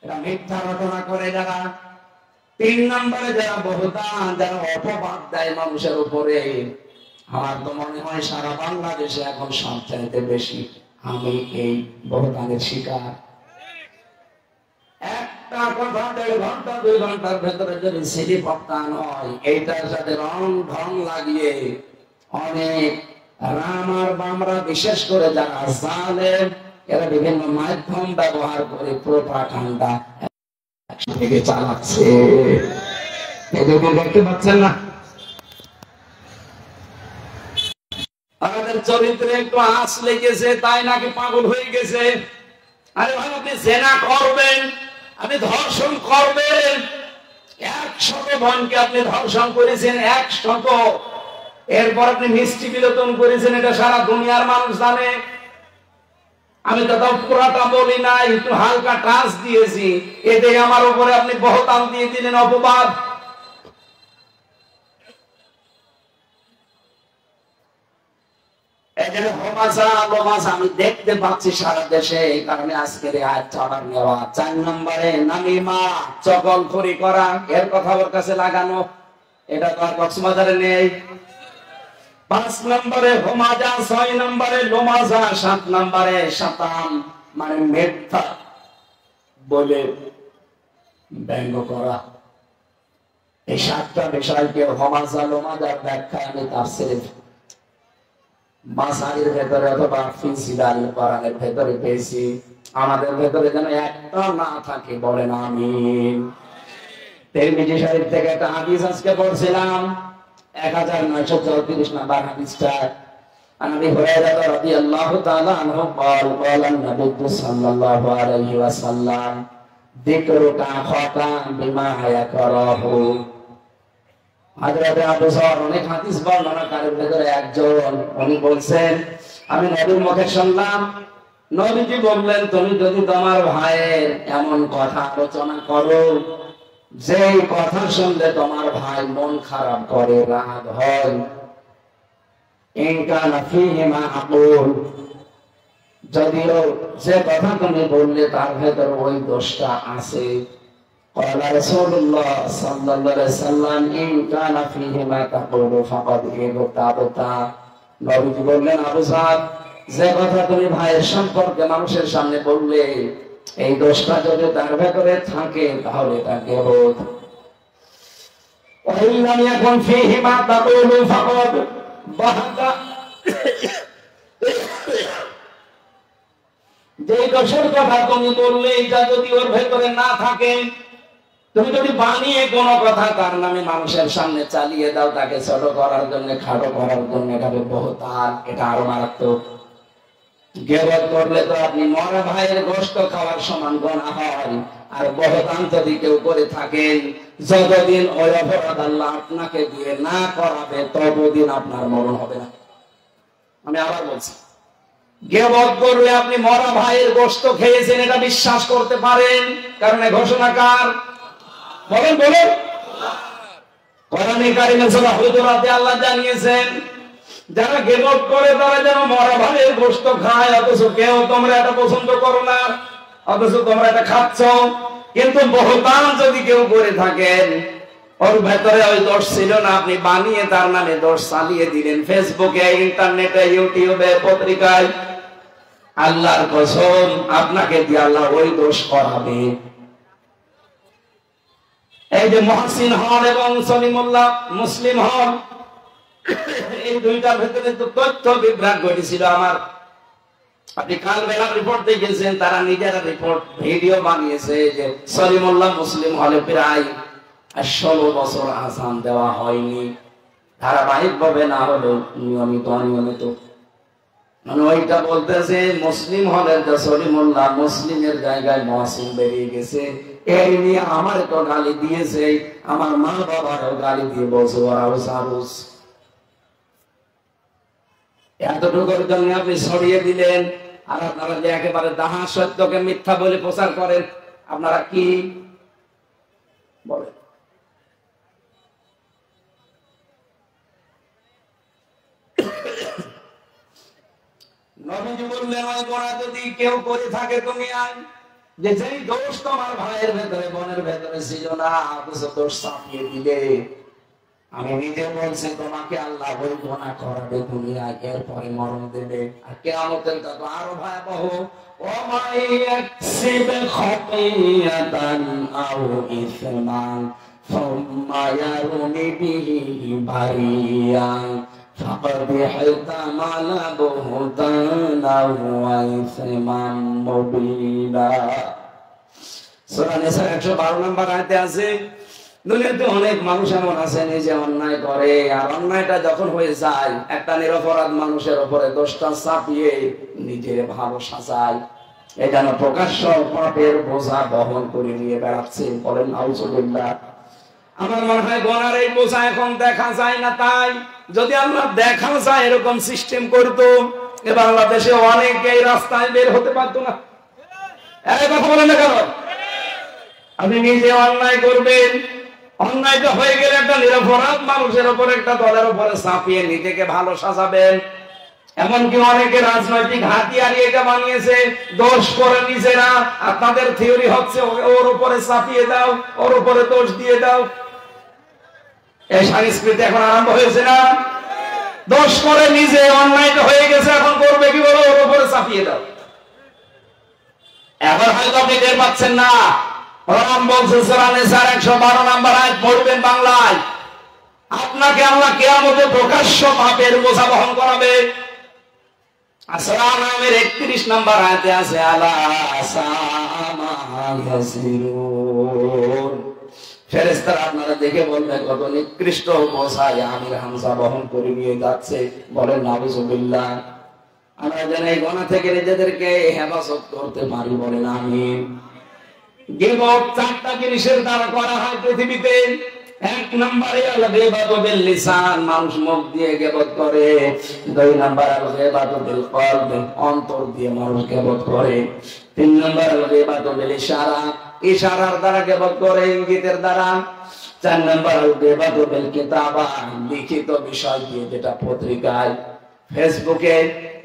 এরা মিথ্যা রটনা করে যারা। 3 নম্বরে যারা বহতান, যারা অপবাদ দেয় মানুষের উপরে। আমার তো মনে হয় সারা বাংলাদেশে এখন সবচাইতে বেশি আমি এই বহতানের শিকার। একটা কথা 1.5 ঘন্টা 2 ঘন্টার ভেতরে যদি সিডি পপ্তান হয়, এইটার সাথে রং ঢং লাগিয়ে অনেক রামার বামরা, বিশেষ করে যারা জালেম, এরা বিভিন্ন মাধ্যম ব্যবহার করে প্রোপাগান্ডা একসাথে চালাচ্ছে। এদেরকে দেখতে পাচ্ছেন না? আমাদের চরিত্রে একটু আঁচ লেগেছে তাই নাকি পাগল হয়ে গেছে। আরে ভাই, আপনি জেনা করবেন, আপনি ধর্ষণ করবেন, 100 বোনকে আপনি ধর্ষণ করেছেন, 100। এরপর আপনি মিষ্টি বিলোপন করেছেন, এটা সারা দুনিয়ার মানুষ জানে। আমি তো তাও পুরাটা বলি না, একটু হালকা টাচ দিয়েছি। এতে আমার উপরে আপনি বহতান দিয়ে দিলেন, অপবাদ। আমি দেখতে পাচ্ছি সারা দেশে, এই কারণে আজকের আবার নেওয়া। 4 নম্বরে নামিমা, চগলখড়ি করা, এর কথা ওর কাছে লাগানো, এটা তো আর কক্সবাজারে নেই। 5 নম্বরে হোমাজা, 6 নম্বরে লোমাজা, 7 নম্বরে শাতাম, মানে মিথ্যা বলে ব্যঙ্গ করা। এই 7টা বিষয়কে হোমাজা লোমাজার ব্যাখ্যা আমি তাফসীরে মাসারির ভেতরে অথবা ফিসিদাল কোরআনের ভেতরে পেয়েছি। আমাদের ভেতরে যেন একটা না থাকে, বলেন আমিন। তিরমিজি শরীফ থেকে একটা হাদিস আজকে পড়ছিলাম, 1934 নম্বর হাদিসটা। আনাবি হুরায়রা রাদিয়াল্লাহু তাআলা আনহু قال قال النبي صلى الله عليه وسلم ذكرك أخاك بما يكره। হযরত আবু যর অনেক হাদিস বর্ণনাকারীর ভেতরে একজন, উনি বলছেন আমি নবীর মুখে শুনলাম, নবীজি বললেন তুমি যদি তোমার ভাইয়ের এমন কথা আলোচনা করো যে কথা শুনলে তোমার ভাই মন খারাপ করে, রাগ হয়, যদিও যে কথা তুমি বললে তার ভেতর ওই দোষটা আছে। বললেন আবু সাদ, যে কথা তুমি ভাইয়ের সম্পর্কে মানুষের সামনে বললে এই দোষটা যদি তার ভেতরে থাকে তাহলে তা গীবত। এখন ফিহিমা তাকুলু ফাকাদ বাহাকা, যে দোষের কথা তুমি বললে এটা যদি ওর ভেতরে না থাকে, তুমি যদি বানিয়ে কোন কথা তার নামে মানুষের সামনে চালিয়ে দাও, তাকে ছোট করার জন্য, খাটো করার জন্য, এটা বহুতাল, এটা আরো মারাত্মক। গীবত করলে তো আপনি মরা ভাইয়ের গোশত খাওয়ার সমান গুনাহ হয়। আর বহুতান যদি কেউ করে থাকেন, যতদিন ওই অপরাধ আল্লাহ আপনাকে দিয়ে না করাবে ততদিন আপনার মরণ হবে না। আমি আবার বলছি, গীবত করলে আপনি মরা ভাইয়ের গোশত খেয়েছেন এটা বিশ্বাস করতে পারেন, কারণ এই ঘোষণা কার? বলেন বলেন। কোরআনে কারিমে সূরা হুজুরাতে আল্লাহ জানিয়েছেন, যারা গীবত করে তারা যেন মরা ভাইয়ের গোশত খায়, অথচ কেউ তোমরা এটা পছন্দ করো না, অথচ তোমরা এটা খাচ্ছ। কিন্তু বহুতান যদি কেউ করে থাকেন, ওর ভেতরে ওই দোষ ছিল না, আপনি বানিয়ে তার নামে দোষ চালিয়ে দিলেন ফেসবুকে, ইন্টারনেটে, ইউটিউবে, পত্রিকায়, আল্লাহর কসম আপনাকে দিয়ে আল্লাহ ওই দোষ করাবে। এই যে মুহসিন হল এবং সলিমুল্লাহ মুসলিম হল, এই দুইটার ভেতরে তো তথ্য বিভ্রাট ঘটেছিল আমার। আপনি কাল বেলা রিপোর্ট দেখেছেন, তারা নিজেরা রিপোর্ট ভিডিও বানিয়েছে যে সলিমুল্লাহ মুসলিম হলে প্রায় 16 বছর আযান দেওয়া হয়নি, ধারাবাহিক ভাবে না হলেও নিয়মিত অনিয়মিত। মানে ওইটা বলতেছে মুসলিম হলের যে সলিমুল্লাহ মুসলিমের জায়গায় মুহসিন বেরিয়ে গেছে, এই নিয়ে আমার তো গালি দিয়েছে, আমার মা বাবারও গালি দিয়ে বলছে ওরাও সারুস। এতটুকুর জন্য আপনি ছড়িয়ে দিলেন, আর আপনারা যে একেবারে দাহা সত্যকে মিথ্যা বলে প্রচার করেন, আপনারা কি বলেন? নবীজি বললেন, ওই গোনা যদি কেউ করে থাকে তুমি আইন, যে যেই দোষ তোমার ভাইয়ের ভেতরে বোনের ভেতরে ছিল না, অথচ দোষ চাপিয়ে দিলে, আমি নিজে বলছি তোমাকে আল্লাহ ওই গোনা করাবে দুনিয়ায়, এরপরে মরণ দেবে। আর কিয়ামতের তা তো আরো ভয়াবহ। ওমা ইয়াকসিব খাতিয়াতান আও ইসমান সুম্মা ইয়ারমি বিহি বারিয়ান ফাকাদ ইহতামালা বুহতানা ওয়া ইসমান মুবিনা। সূরা নিসা 112 নম্বর আয়াতে আছে, দুনিয়াতে অনেক মানুষ এমন আছেন এই যে অন্যায় করে, আর অন্যায়টা যখন হয়ে যায় একটা নিরপরাধ মানুষের উপরে দোষটা চাপিয়ে নিজের ভালো সাজায়, এই যেন প্রকাশ্য পাপের বোঝা বহন করে নিয়ে বেড়াচ্ছে। বলেন নাউজুবিল্লাহ। আমার মনে হয় গোনার এই বোঝা এখন দেখা যায় না, তাই যদি আল্লাহ দেখা যায় এরকম সিস্টেম করতো, এ বাংলাদেশে অনেকে এই রাস্তায় বের হতে পারতো না। এই কথা বলেন না কেন? আপনি নিজে অন্যায় করবেন, অন্যায়টা হয়ে গেলে একটা নিরপরাধ মানুষের উপর, একটা দলের উপরে চাপিয়ে নিজেকে ভালো সাজাবেন। এমনকি অনেকে রাজনৈতিক হাতিয়ার এটা বানিয়েছে, দোষ করে নিজেরা, আপনাদের থিওরি হচ্ছে ওর উপরে চাপিয়ে দাও, ওর উপরে দোষ দিয়ে দাও। এই সংস্কৃতি এখন আরম্ভ হয়েছে না? দোষ করে নিজে, অন্যায়টা হয়ে গেছে, এখন করবে কি বলো, ওর উপরে চাপিয়ে দাও। এখন হয়তো আপনি টের পাচ্ছেন না, কোরআন বলছে সূরা নিসার 112 নম্বর আয়াত পড়বেন বাংলায়, আপনাকে আল্লাহ কিয়ামতে প্রকাশ্য পাপের বোঝা বহন করাবে। আর সূরা আনামের 31 নম্বর আয়াতে আছে আলা সামা ইয়াসিরুন, ফেরেশতারা আপনারা দেখে বলবে কত নিকৃষ্ট বোঝা আমির হামজা বহন করে নিয়ে যাচ্ছে। বলেন নাউজুবিল্লাহ। আমরা যেন এই গুনাহ থেকে নিজেদেরকে হেফাজত করতে পারি, বলেন আমিন। গীবত 4টা জিনিসের দ্বারা করা হয় পৃথিবীতে। 1 নম্বরে আল গীবাতু বিল লিসান, মানুষ মুখ দিয়ে গীবত করে। 2 নম্বর আল গীবাতু বিল কলব, অন্তর দিয়ে মানুষ গীবত করে। 3 নম্বর আল গীবাতু বিল ইশারা, ইশারার দ্বারা গীবত করে, ইঙ্গিতের দ্বারা। 4 নাম্বার গীবত বিল কিতাবা, লিখিত বিষয় দিয়ে, যেটা পত্রিকায়, ফেসবুকে,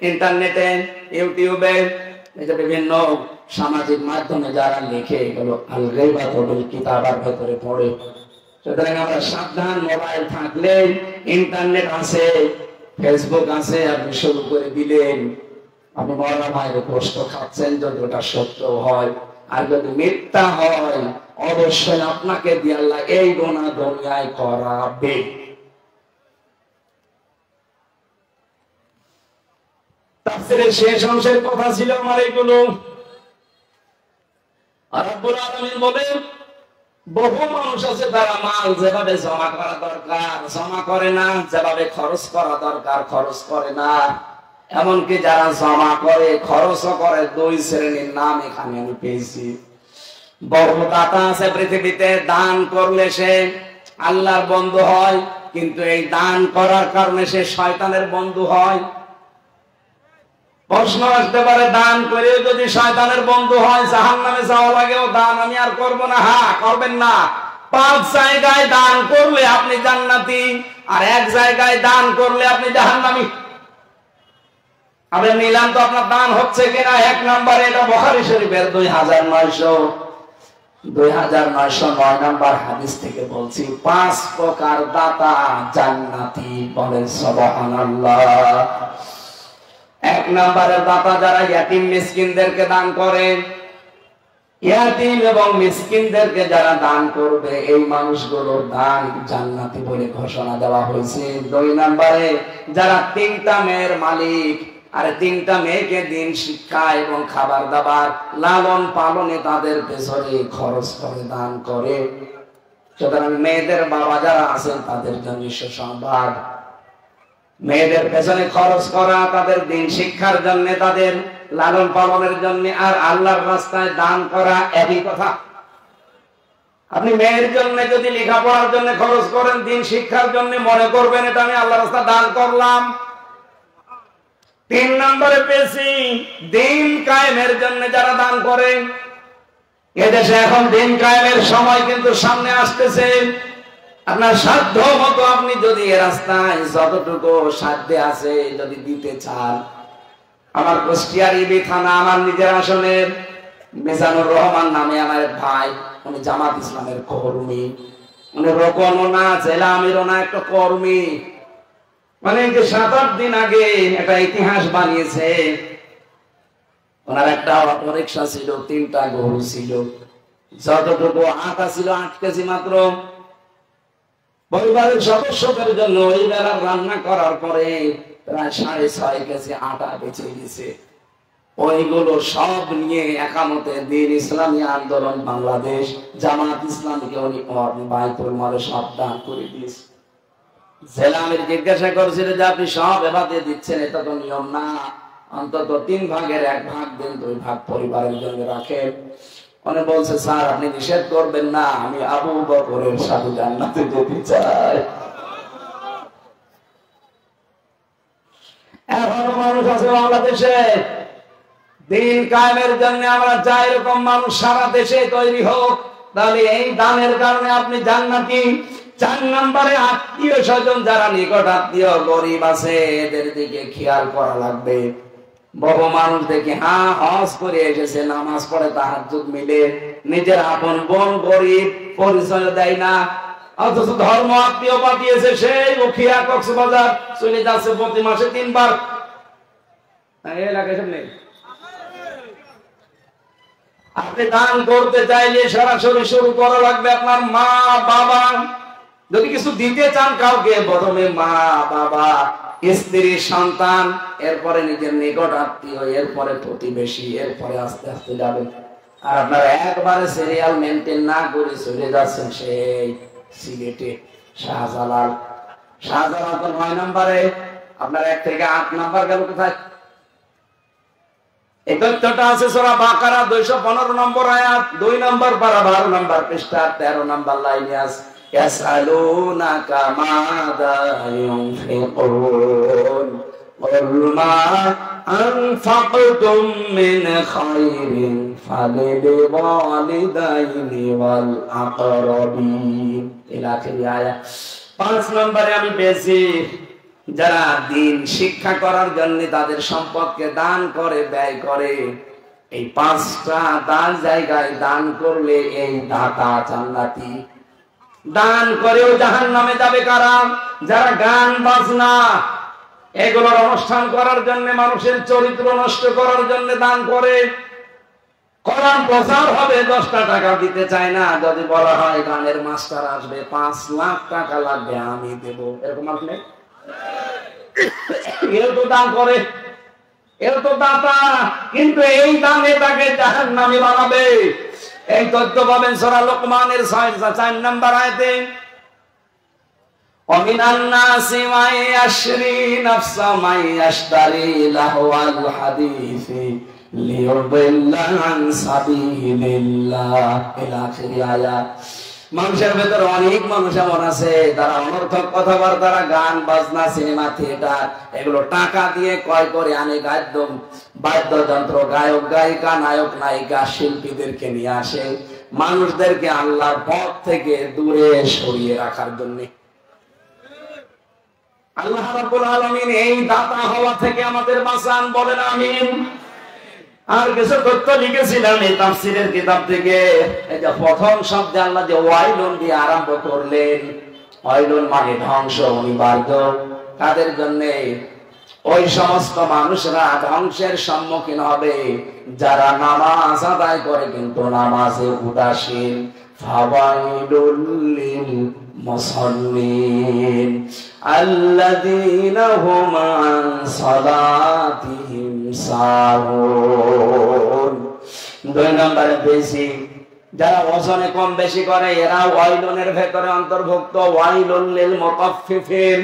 ইন্টারনেটে, ইউটিউবে, এই যে বিভিন্ন সামাজিক মাধ্যমে যারা লিখে, এগুলো আল গীবত বিল কিতাবার ভেতরে পড়ে। সুতরাং আমরা সাবধান। মোবাইল থাকলে, ইন্টারনেট আছে, ফেসবুক আছে, আপনি শুরু করে দিলেন, আপনি মরা ভাইয়ের কষ্ট খাচ্ছেন, যদি ওটা সত্য হয়। আর যদি মিথ্যা হয়, অবশ্যই আপনাকে দিয়ে আল্লাহ এই গুনাহ দুনিয়ায় করাবে। তাফসীরের শেষ অংশের কথা ছিল আমার এইগুলো। আর রব্বুল আলামিন বলেন, বহু মানুষ আছে তারা মাল যেভাবে জমা করা দরকার জমা করে না, যেভাবে খরচ করা দরকার খরচ করে না। এমনকি যারা জমা করে খরচও করে, 2 শ্রেণীর নাম এখানে আমি পেয়েছি। বড় দাতা আছে পৃথিবীতে, দান করলে সে আল্লাহর বন্ধু হয়, কিন্তু এই দান করার কারণে সে শয়তানের বন্ধু হয়। প্রশ্ন আসতে পারে, দান করে যদি শয়তানের বন্ধু হয়, জাহান্নামে যাওয়া লাগেও দান আমি আর করব না। হ্যাঁ, করবেন না। 5 জায়গায় দান করলে আপনি জান্নাতি, আর 1 জায়গায় দান করলে আপনি জাহান্নামী। আপনি নিলাম তো আপনার দান হচ্ছে কিনা। 1 নম্বরে, এটা বুখারী শরীফের 2909 নম্বর হাদিস থেকে বলছি, 5 প্রকার দাতা জান্নাতি। বলেন সুবহানাল্লাহ। 1 নম্বরের দাতা যারা ইয়াতিম মিসকিনদেরকে দান করে, ইয়াতিম এবং মিসকিনদেরকে যারা দান করবে, এই মানুষগুলোর দান জান্নাতি বলে ঘোষণা দেওয়া হয়েছে। 2 নম্বরে যারা 3টা মেয়ের মালিক, আর 3টা মেয়েকে দিন শিক্ষা এবং খাবার দাবার, লালন পালনে তাদের পেছনে খরচ করে দান করে। সুতরাং মেয়েদের বাবা যারা আছেন তাদের জন্য সুসংবাদ। মেয়েদের পেছনে খরচ করা, তাদের দিন শিক্ষার জন্য, তাদের লালন পালনের জন্য, আর আল্লাহর রাস্তায় দান করা একই কথা। আপনি মেয়ের জন্য যদি লেখাপড়ার জন্য খরচ করেন, দিন শিক্ষার জন্য, মনে করবেন এটা আমি আল্লাহর রাস্তায় দান করলাম। 3 নম্বরে পেয়েছি দিন কায়েমের জন্য যারা দান করে। এদেশে এখন দিন কায়েমের সময় কিন্তু সামনে আসতেছে। আপনার সাধ্য মতো আপনি যদি এ রাস্তায় যতটুকু সাধ্যে আছে যদি দিতে চান, আমার কুষ্টিয়ার ইবি থানা, আমার নিজের আসনের মিজানুর রহমান নামে আমার ভাই, উনি জামাত ইসলামের কর্মী, উনি রোকনও না, জেলা আমিরও না, একটা কর্মী। মানে যে 7-8 দিন আগে একটা ইতিহাস বানিয়েছে। ওনার একটা অটো রিক্সা ছিল, 3টা গরু ছিল, যতটুকু আটা ছিল 8 কেজি মাত্র। পরিবারের সদস্যদের জন্য ওই বেলা রান্না করার পরে প্রায় 6.5 কেজি আটা বেঁচে গেছে। ওইগুলো সব নিয়ে একামতে দিন ইসলামী আন্দোলন বাংলাদেশ জামাত ইসলামীকে উনি বাইতুল মালে সব দান করে দিয়েছে। জেলা আমির জিজ্ঞাসা করেছিল যে আপনি সব এভাবে দিচ্ছেন, এটা তো নিয়ম না, অন্তত 3 ভাগের 1 ভাগ দিন, 2 ভাগ পরিবারের জন্য রাখেন। উনি বলছে, স্যার আপনি নিষেধ করবেন না, আমি আবু বকরের সাথে জান্নাতে যেতে চাই। এখনো মানুষ আছে বাংলাদেশে দিন কায়েমের জন্য। আমরা চাই এরকম মানুষ সারা দেশে তৈরি হোক, তাহলে এই দানের কারণে আপনি জান্নাতি। 4 নম্বরে আত্মীয় স্বজন যারা নিকট আত্মীয় গরিব আছে, এদের দিকে খেয়াল করা লাগবে। বহু মানুষ দেখি হ্যাঁ হজ করে এসেছে, নামাজ পড়ে, তাহাজ্জুদ মিলে, নিজের আপন বোন গরিব, পরিচয় দেয় না, অথচ ধর্ম আত্মীয় পাঠিয়েছে সেই উখিয়া কক্সবাজার চলে যাচ্ছে প্রতি মাসে 3 বার। এলাকায় নেই। আপনি দান করতে চাইলে সরাসরি শুরু করা লাগবে আপনার মা বাবা। যদি কিছু দিতে চান কাউকে, প্রথমে মা বাবা, স্ত্রী, সন্তান, এরপরে নিজের নিকট আত্মীয়, এরপরে প্রতিবেশী, এরপরে আস্তে আস্তে যাবেন। আর আপনারা একবারে সিরিয়াল মেনটেন না করে চলে যাচ্ছেন সেই সিলেটে শাহজালাল। শাহজালাল তো 9 নম্বরে, আপনার 1 থেকে 8 নম্বর গেল কোথায়? এই তথ্যটা আছে সূরা বাকারা 215 নম্বর আয়াত, 2 নম্বর পারা 12 নম্বর পৃষ্ঠা 13 নম্বর লাইনে আছে, ইয়াসআলুনাকা মাযা ইউনফিকুন কুল মা আনফাকতুম মিন খায়রিন ফালিলওয়ালিদাইনি ওয়াল আকরাবিন। ইলা আখির আয়াত। 5 নম্বরে আমি পেয়েছি যারা দ্বীন শিক্ষা করার জন্য তাদের সম্পদকে দান করে, ব্যয় করে, এই 5টা দান জায়গায় দান করলে এই দাতা জান্নাতি। দান করেও জাহান্নামে যাবে কারা? যারা গান বাজনা এগুলোর অনুষ্ঠান করার জন্য, মানুষের চরিত্র নষ্ট করার জন্য দান করে। কোরআন প্রচার হবে, 10টা টাকা দিতে চায় না, যদি বলা হয় গানের মাস্টার আসবে 5 লাখ টাকা লাগবে, আমি দেব, এরকম আসলে এও তো দান করে, এও তো দাতা, কিন্তু এই দানে তাকে জাহান্নামী বানাবে। এই তথ্য পাবেন সূরা লোকমানের 4 নম্বর আয়াতে। ওয়ামিনান নাসি মান ইয়াশরি নাফসা মান ইয়াশতারি লাহওয়াল হাদিসি লিয়ুদিল্লা আন সাবিলিল্লাহ। ইলা আখির আয়াত। মানুষের ভেতরে অনেক মানুষ এমন আছে তারা অনর্থক কথাবার্তা, গান বাজনা, সিনেমা, থিয়েটার এগুলো টাকা দিয়ে ক্রয় করে আনে, বাদ্যযন্ত্র, গায়ক গায়িকা, নায়ক নায়িকা, শিল্পীদেরকে নিয়ে আসে মানুষদেরকে আল্লাহর পথ থেকে দূরে সরিয়ে রাখার জন্য। আল্লাহ রাব্বুল আলামিন এই দাতা হওয়া থেকে আমাদের বাঁচান, বলেন আমিন। আর কিছু তথ্য লিখেছিলাম এই তাফসীরের কিতাব থেকে। এই যে প্রথম শব্দে আল্লাহ যে ওয়াইলুন দিয়ে আরম্ভ করলেন, ওয়াইলুন মানে ধ্বংস, অনিবার্য। কাদের জন্য? ওই সমস্ত মানুষরা ধ্বংসের সম্মুখীন হবে যারা নামাজ আদায় করে কিন্তু নামাজে উদাসীন। ফাওয়াইলুল লিল মুসাল্লিন আল্লাযীনা হুম আন সালাতিহিম সাহুন। 2 নম্বরে বেশি যারা ওজনে কম বেশি করে এরা ওয়াইলুনের ভেতরে অন্তর্ভুক্ত। ওয়াইলুল লিল মুতাফফিফিন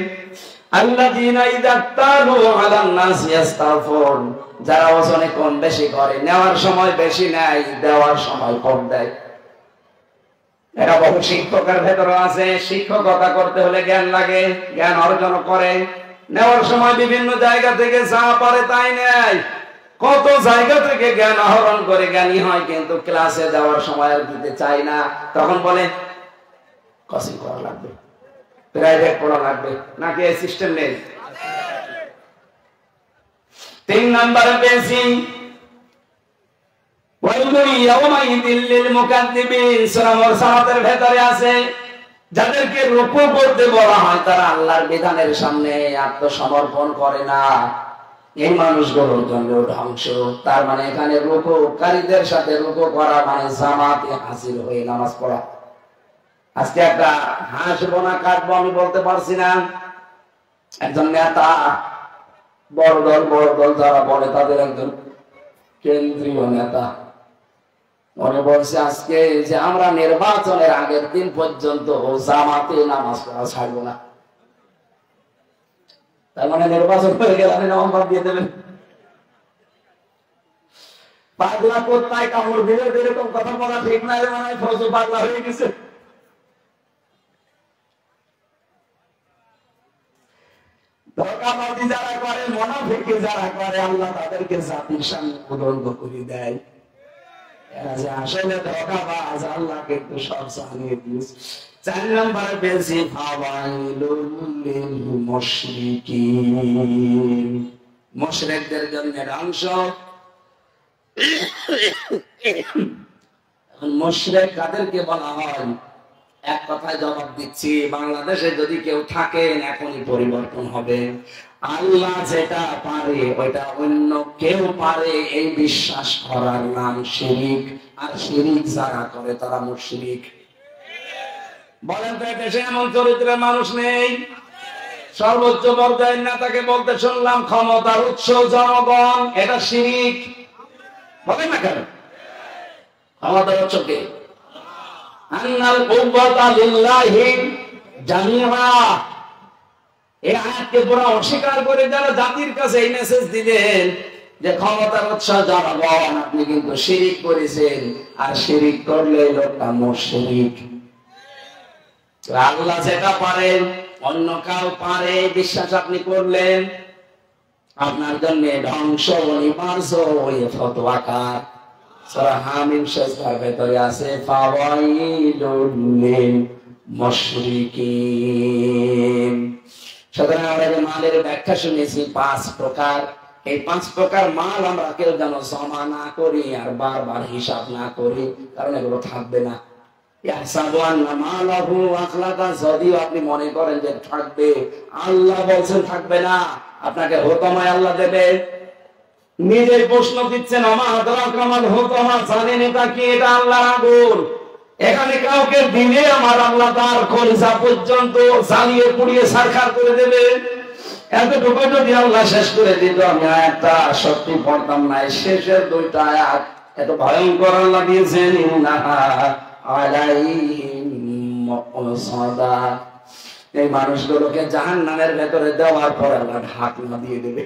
আল্লাযীনা ইযা তালু আলান নাস ইস্তাগফিরুন। যারা ওজনে কম বেশি করে, নেওয়ার সময় বেশি নেয়, দেওয়ার সময় কম দেয়। এরা বহু শিক্ষকের ভেতরে আছে, শিক্ষকতা করতে হলে জ্ঞান লাগে, জ্ঞান অর্জন করে, নেওয়ার সময় বিভিন্ন জায়গা থেকে যা পারে তাই নেয়। কত জায়গা থেকে জ্ঞান আহরণ করে জ্ঞানী হয়, কিন্তু ক্লাসে যাওয়ার সময় আর দিতে চায় না। তখন বলে কোচিং করা লাগবে, প্রাইভেট পড়া লাগবে, নাকি এই সিস্টেম নেই? 3 নম্বরে পেয়েছি ভেতরে আছে যাদেরকে রুকু করতে বলা হয় তারা আল্লাহর বিধানের সামনে আত্মসমর্পণ করে না, এই মানুষগুলোর জন্য ধ্বংস। তার মানে এখানে রুকুকারীদের সাথে রুকু করা মানে জামাতে হাজির হয়ে নামাজ পড়া। আজকে একটা হাসবো না কাটবো আমি বলতে পারছি না, একজন নেতা, বড় দল যারা বলে তাদের একজন কেন্দ্রীয় নেতা মনে বলছে আজকে যে আমরা নির্বাচনের আগের দিন পর্যন্ত জামাতে নামাজ পড়া ছাড়বো না। তার মানে নির্বাচন হয়ে গেলে আপনি নামাজ বাদ দিয়ে দেবেন। পাগলা কোথায় কামড় দিলে এরকম কথা বলা ঠিক না, মানে ফজল পাগলা হয়ে গেছে। ধোঁকাবাজি যারা করে, মুনাফিকি যারা করে, আল্লাহ তাদেরকে জাতির সামনে উদণ্ড করে দেয়। আসলে ধোঁকাবাজ, আল্লাহ কিন্তু সব জানিয়ে দিয়েছে। 4 নম্বরে পেয়েছি ফাওয়াইলুল লিল মুশরিকিন, মুশরিকদের জন্য ধ্বংস। মুশরিক কাদেরকে বলা হয়? এক কথায় জবাব দিচ্ছি, বাংলাদেশে যদি কেউ থাকেন এখনই পরিবর্তন হবে। আল্লাহ যেটা পারে ওইটা অন্য কেউ পারে এই বিশ্বাস করার নাম শিরিক। আর শিরিক যারা করে তারা মুশরিক। বলেন তো দেশে এমন চরিত্রের মানুষ নেই? সর্বোচ্চ পর্যায়ের নেতাকে বলতে শুনলাম ক্ষমতার উৎস জনগণ, এটা শিরিক। বলেন না কেন? ক্ষমতার উৎস কে? আন্নাল কুওয়াতা লিল্লাহি জামিআ। এই আয়াতকে পুরো অস্বীকার করে যারা জাতির কাছে এই মেসেজ দিলেন যে ক্ষমতার উৎস জনগণ, আপনি কিন্তু শিরিক করেছেন। আর শিরিক করলে লোকটা মুশরিক। আল্লাহ যেটা পারেন অন্য কাউ পারে বিশ্বাস আপনি করলেন, আপনার জন্য ধ্বংস অনিবার্য ওই ফতোয়াকার সূরা হামিম শেষের ভেতরে আছে ফাওয়াইলুল লিল মুশরিকিন। সুতরাং আমরা যে মালের ব্যাখ্যা শুনেছি 5 প্রকার, এই 5 প্রকার মাল আমরা কেউ যেন জমা না করি আর বারবার হিসাব না করি, কারণ এগুলো থাকবে না। যদিও আপনি মনে করেন যে থাকবে, আল্লাহ বলছেন থাকবে না, আপনাকে হুতমায় আল্লাহ দেবে। নিজেই প্রশ্ন দিচ্ছেন হুতমা, জানেন এটা কি? এটা আল্লাহর আগুন। এখানে কাউকে দিলে আমার আল্লাহ তার কলিজা পর্যন্ত জ্বালিয়ে পুড়িয়ে সারখার করে দেবে। এতটুকু যদি আল্লাহ শেষ করে দিত, আমি একটা সত্যি পড়তাম না। শেষের 2টা আয়াত এত ভয়ঙ্কর আল্লাহ দিয়েছেন, এই মানুষগুলোকে জাহান্নামের ভেতরে দেওয়ার পর আল্লাহ ঢাকনা দিয়ে দেবে।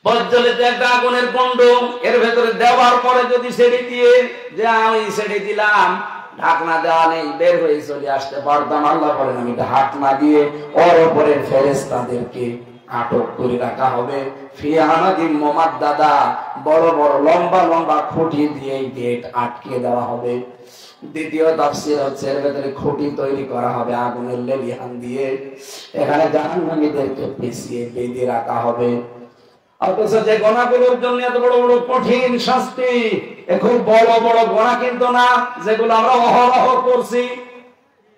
প্রজ্বলিত একটা আগুনের কুণ্ড, এর ভেতরে দেওয়ার পরে যদি ছেড়ে দিয়ে যে আমি ছেড়ে দিলাম, ঢাকনা দেওয়া নেই, বের হয়ে চলে আসতে পারতাম। আল্লাহ বলেন আমি ঢাকনা দিয়ে ওর উপরে ফেরেশতাদেরকে আটক করে রাখা হবে। বড় বড় লম্বা লম্বা খুঁটি দিয়ে গেট আটকে দেওয়া হবে। দ্বিতীয় তাফসীর হচ্ছে এর ভেতরে খুঁটি তৈরি করা হবে আগুনের লেলিহান দিয়ে, এখানে জাহান্নামীদেরকে পেঁচিয়ে বেঁধে রাখা হবে। অথচ যে গোনাগুলোর জন্য এত বড় বড় কঠিন শাস্তি, খুব বড় বড় গোনা কিন্তু না, যেগুলো আমরা অহরহ করছি।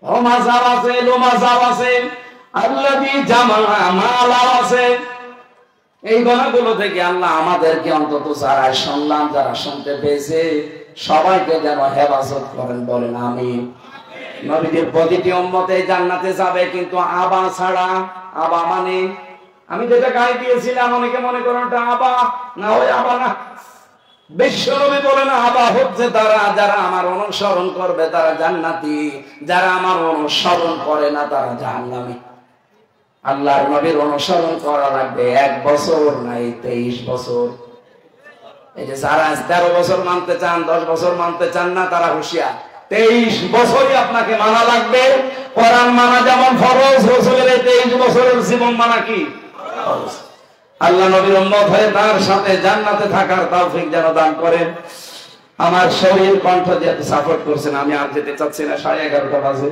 হমাজাব আছে, লোমাজাব আছে, আল্লাযী জামা মালা আছে। এই গোনাগুলো থেকে আল্লাহ আমাদেরকে অন্তত যারা শুনলাম, যারা শুনতে পেয়েছে, সবাইকে যেন হেফাজত করেন, বলেন আমিন। নবীদের প্রতিটি উম্মতে জান্নাতে যাবে, কিন্তু আবা ছাড়া। আবা মানে আমি যেটা গায়ে দিয়েছিলাম, অনেকে মনে করেন ওটা আবা না, ওই আবা না। বিশ্বনবী বলেন আবা হচ্ছে তারা যারা আমার অনুসরণ করবে তারা জান্নাতি, যারা আমার অনুসরণ করে না তারা জাহান্নামী। আল্লাহর নবীর অনুসরণ করা লাগবে 1 বছর নাই 23 বছর। এই যে যারা 13 বছর মানতে চান, 10 বছর মানতে চান না, তারা হুঁশিয়ার। 23 বছরই আপনাকে মানা লাগবে। কোরআন মানা যেমন ফরজ, রাসূলের 23 বছরের জীবন মানা কি ফরজ। আল্লাহ নবীর উম্মত হয়ে তার সাথে জান্নাতে থাকার তৌফিক যেন দান করেন। আমার শরীর কণ্ঠ দিয়ে সাপোর্ট করছেন, আমি আর যেতে চাচ্ছি না। 11:30 বাজে,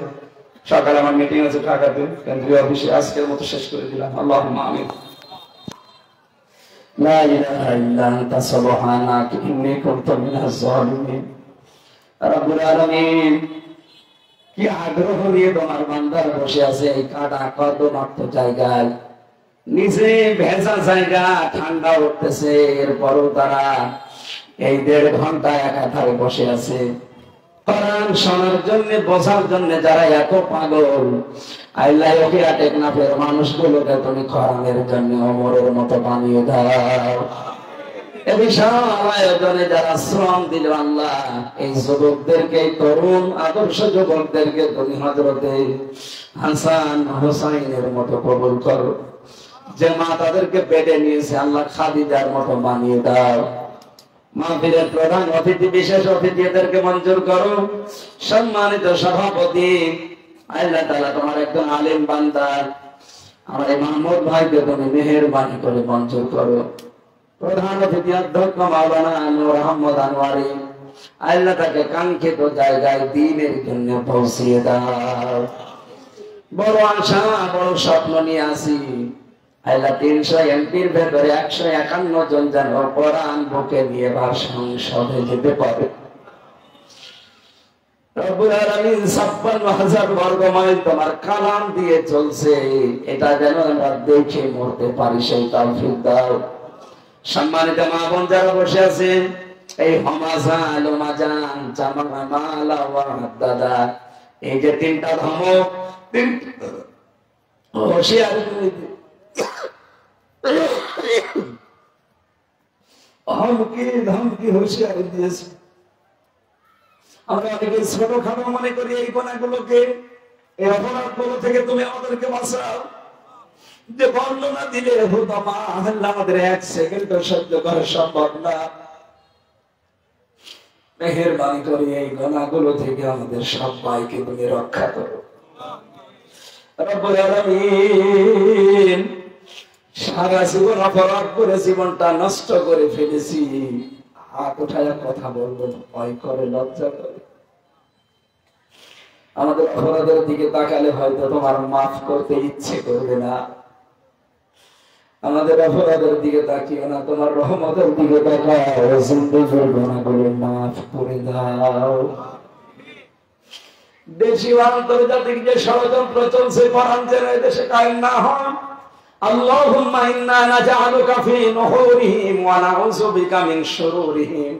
সকালে আমার মিটিং আছে ঢাকাতে, কেন্দ্রীয় অফিসে। আজকের মতো শেষ করে দিলাম। আল্লাহুম্মা আমিন। লা ইলাহা ইল্লা আনতা সুবহানাকা ইন্নী কুনতু মিনাজ জালিমিন। রব্বুল আলামিন, কি আগ্রহ নিয়ে তোমার বান্দার বসে আছে এই কাটা কদমাক্ত জায়গায়, নিচে ভেজা জায়গা, ঠান্ডা উঠতেছে, এরপরও তারা এই 1.5 ঘন্টা একাধারে বসে আছে কোরআন শোনার জন্য, বোঝার জন্য। যারা এত পাগল, আল্লাহ ওহিয়া টেকনাফের মানুষগুলোকে তুমি কোরআনের জন্য ওমরের মতো বানিয়ে দাও। এই বিশাল আয়োজনে যারা শ্রম দিল আল্লাহ, এই যুবকদেরকে, তরুণ আদর্শ যুবকদেরকে তুমি হযরতে হাসান হুসাইনের মতো কবুল করো। যে মা তাদেরকে পেটে নিয়েছে, আল্লাহ খাদিজার মতো বানিয়ে দাও। মাহফিলের প্রধান অতিথি, বিশেষ অতিথিদেরকে মঞ্জুর করো। সম্মানিত সভাপতি, আল্লাহ তাআলা তোমার একজন আলেম বান্দা আমার এই মাহমুদ ভাইকে তুমি মেহেরবানি করে মঞ্জুর করো। প্রধান অতিথি অধ্যক্ষ মাওলানা নূর আহমদ আনোয়ারি, আল্লাহ তাকে কাঙ্ক্ষিত জায়গায় দ্বীনের জন্য পৌঁছিয়ে দাও। বড় আশা, বড় স্বপ্ন নিয়ে আসি আল্লাহ। 300 এমপির ভেতরে 151 জন যেন কোরআন বুকে নিয়ে সংসদে যেতে পারে। রব্বুল আলামিন 56,000 বর্গ মাইল তোমার কালাম দিয়ে চলছে, এটা যেন আমরা দেখে মরতে পারি, সেই তৌফিক দাও। সম্মানিত মা বোন যারা বসে আছেন, এই হমাজা, লোমাজান, জামা, মালা, দাদা, এই যে 3টা ধমক, হুঁশিয়ার ধমকি হুঁশিয়ারি দিয়েছে। আমরা অনেকে ছোটখাটো মনে করি এই গুণাগুলোকে, এই অপরাধগুলো থেকে তুমি আমাদেরকে বাঁচাও। যে বর্ণনা দিলে হুতমা, আল্লাহ আমাদের 1 সেকেন্ড সহ্য করা সম্ভব না। মেহেরবানি করে এই গুনাহগুলো থেকে আমাদের সবাইকে তুমি রক্ষা করো রব্বুল আলামিন। সারা জীবন অপরাধ করে জীবনটা নষ্ট করে ফেলেছি, হাত উঠায় কথা বলবো ভয় করে, লজ্জা করে। আমাদের অপরাধের দিকে তাকালে হয়তো তোমার মাফ করতে ইচ্ছে করবে না। আমাদের অপরাধের দিকে তাকিও না, তোমার রহমতের দিকে তাকাও, জিন্দেগির গুনাহগুলো মাফ করে দাও। দেশি আন্তর্জাতিক যে ষড়যন্ত্র চলছে, কোরআন যেন দেশে কায়েম না হয়। আল্লাহুম্মা ইন্না নাজআলুকা ফি নুহুরিহিম ওয়া নাউযু বিকা মিন শুরুরিহিম।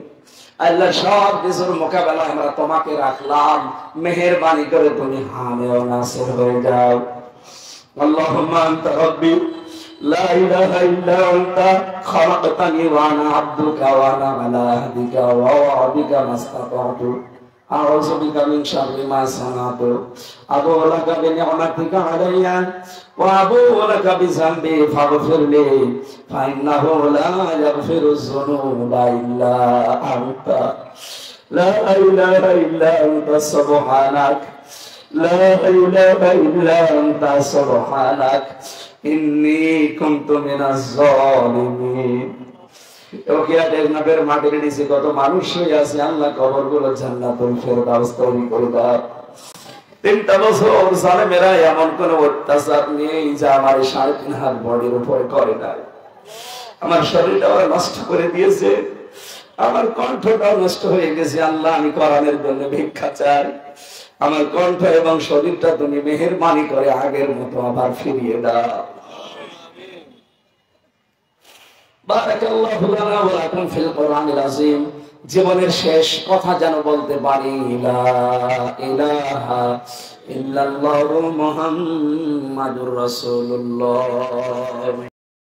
আল্লাহ, সব কিছুর মোকাবেলায় আমরা তোমাকে রাখলাম, মেহেরবানি করে তুমি হামে ও নাসির হয়ে যাও। আল্লাহুম্মা আনতা রাব্বি লা ইলাহা ইল্লা আনতা খালাকতানি ওয়া আনা আবদুকা ওয়া আনা আলা আহদিকা ওয়া ওয়া'দিকা মাসতাতা'তু আউযু বিকা মিন শাররি মা সানাতু আবুউ লাকা বিনি'মাতিকা আলাইয়া ওয়া আবুউ লাকা বিযামবি ফাগফিরলি ফাইন্নাহু লা ইয়াগফিরুয যুনুবা ইল্লা আনতা লা ইলাহা ইল্লা আনতা সুবহানাক লা ইলাহা ইল্লা আনতা সুবহানাক ইন্নী কুনতু মিনাজ জালিমিন। নবের মাটির নিচে কত মানুষ হয়ে আছে, আল্লাহ কবরগুলো জান্নাতুল ফেরদাউস তৈরি করে দাও। 3টা বছর জালেমেরা এমন কোন অত্যাচার নেই যা আমার 3.5 হাত বডির উপরে করে নাই। আমার শরীরটা ওরা নষ্ট করে দিয়েছে, আমার কণ্ঠটাও নষ্ট হয়ে গেছে। আল্লাহ, আমি কোরআনের জন্য ভিক্ষা চাই, আমার কণ্ঠ এবং শরীরটা তুমি মেহেরবানি করে আগের মতো আবার ফিরিয়ে দাও। বারাকাল্লাহু লানা ওয়া লাকুম ফিল কোরআনিল আযীম। জীবনের শেষ কথা যেন বলতে পারি লা ইলাহা ইল্লাল্লাহু মুহাম্মাদুর রাসূলুল্লাহ।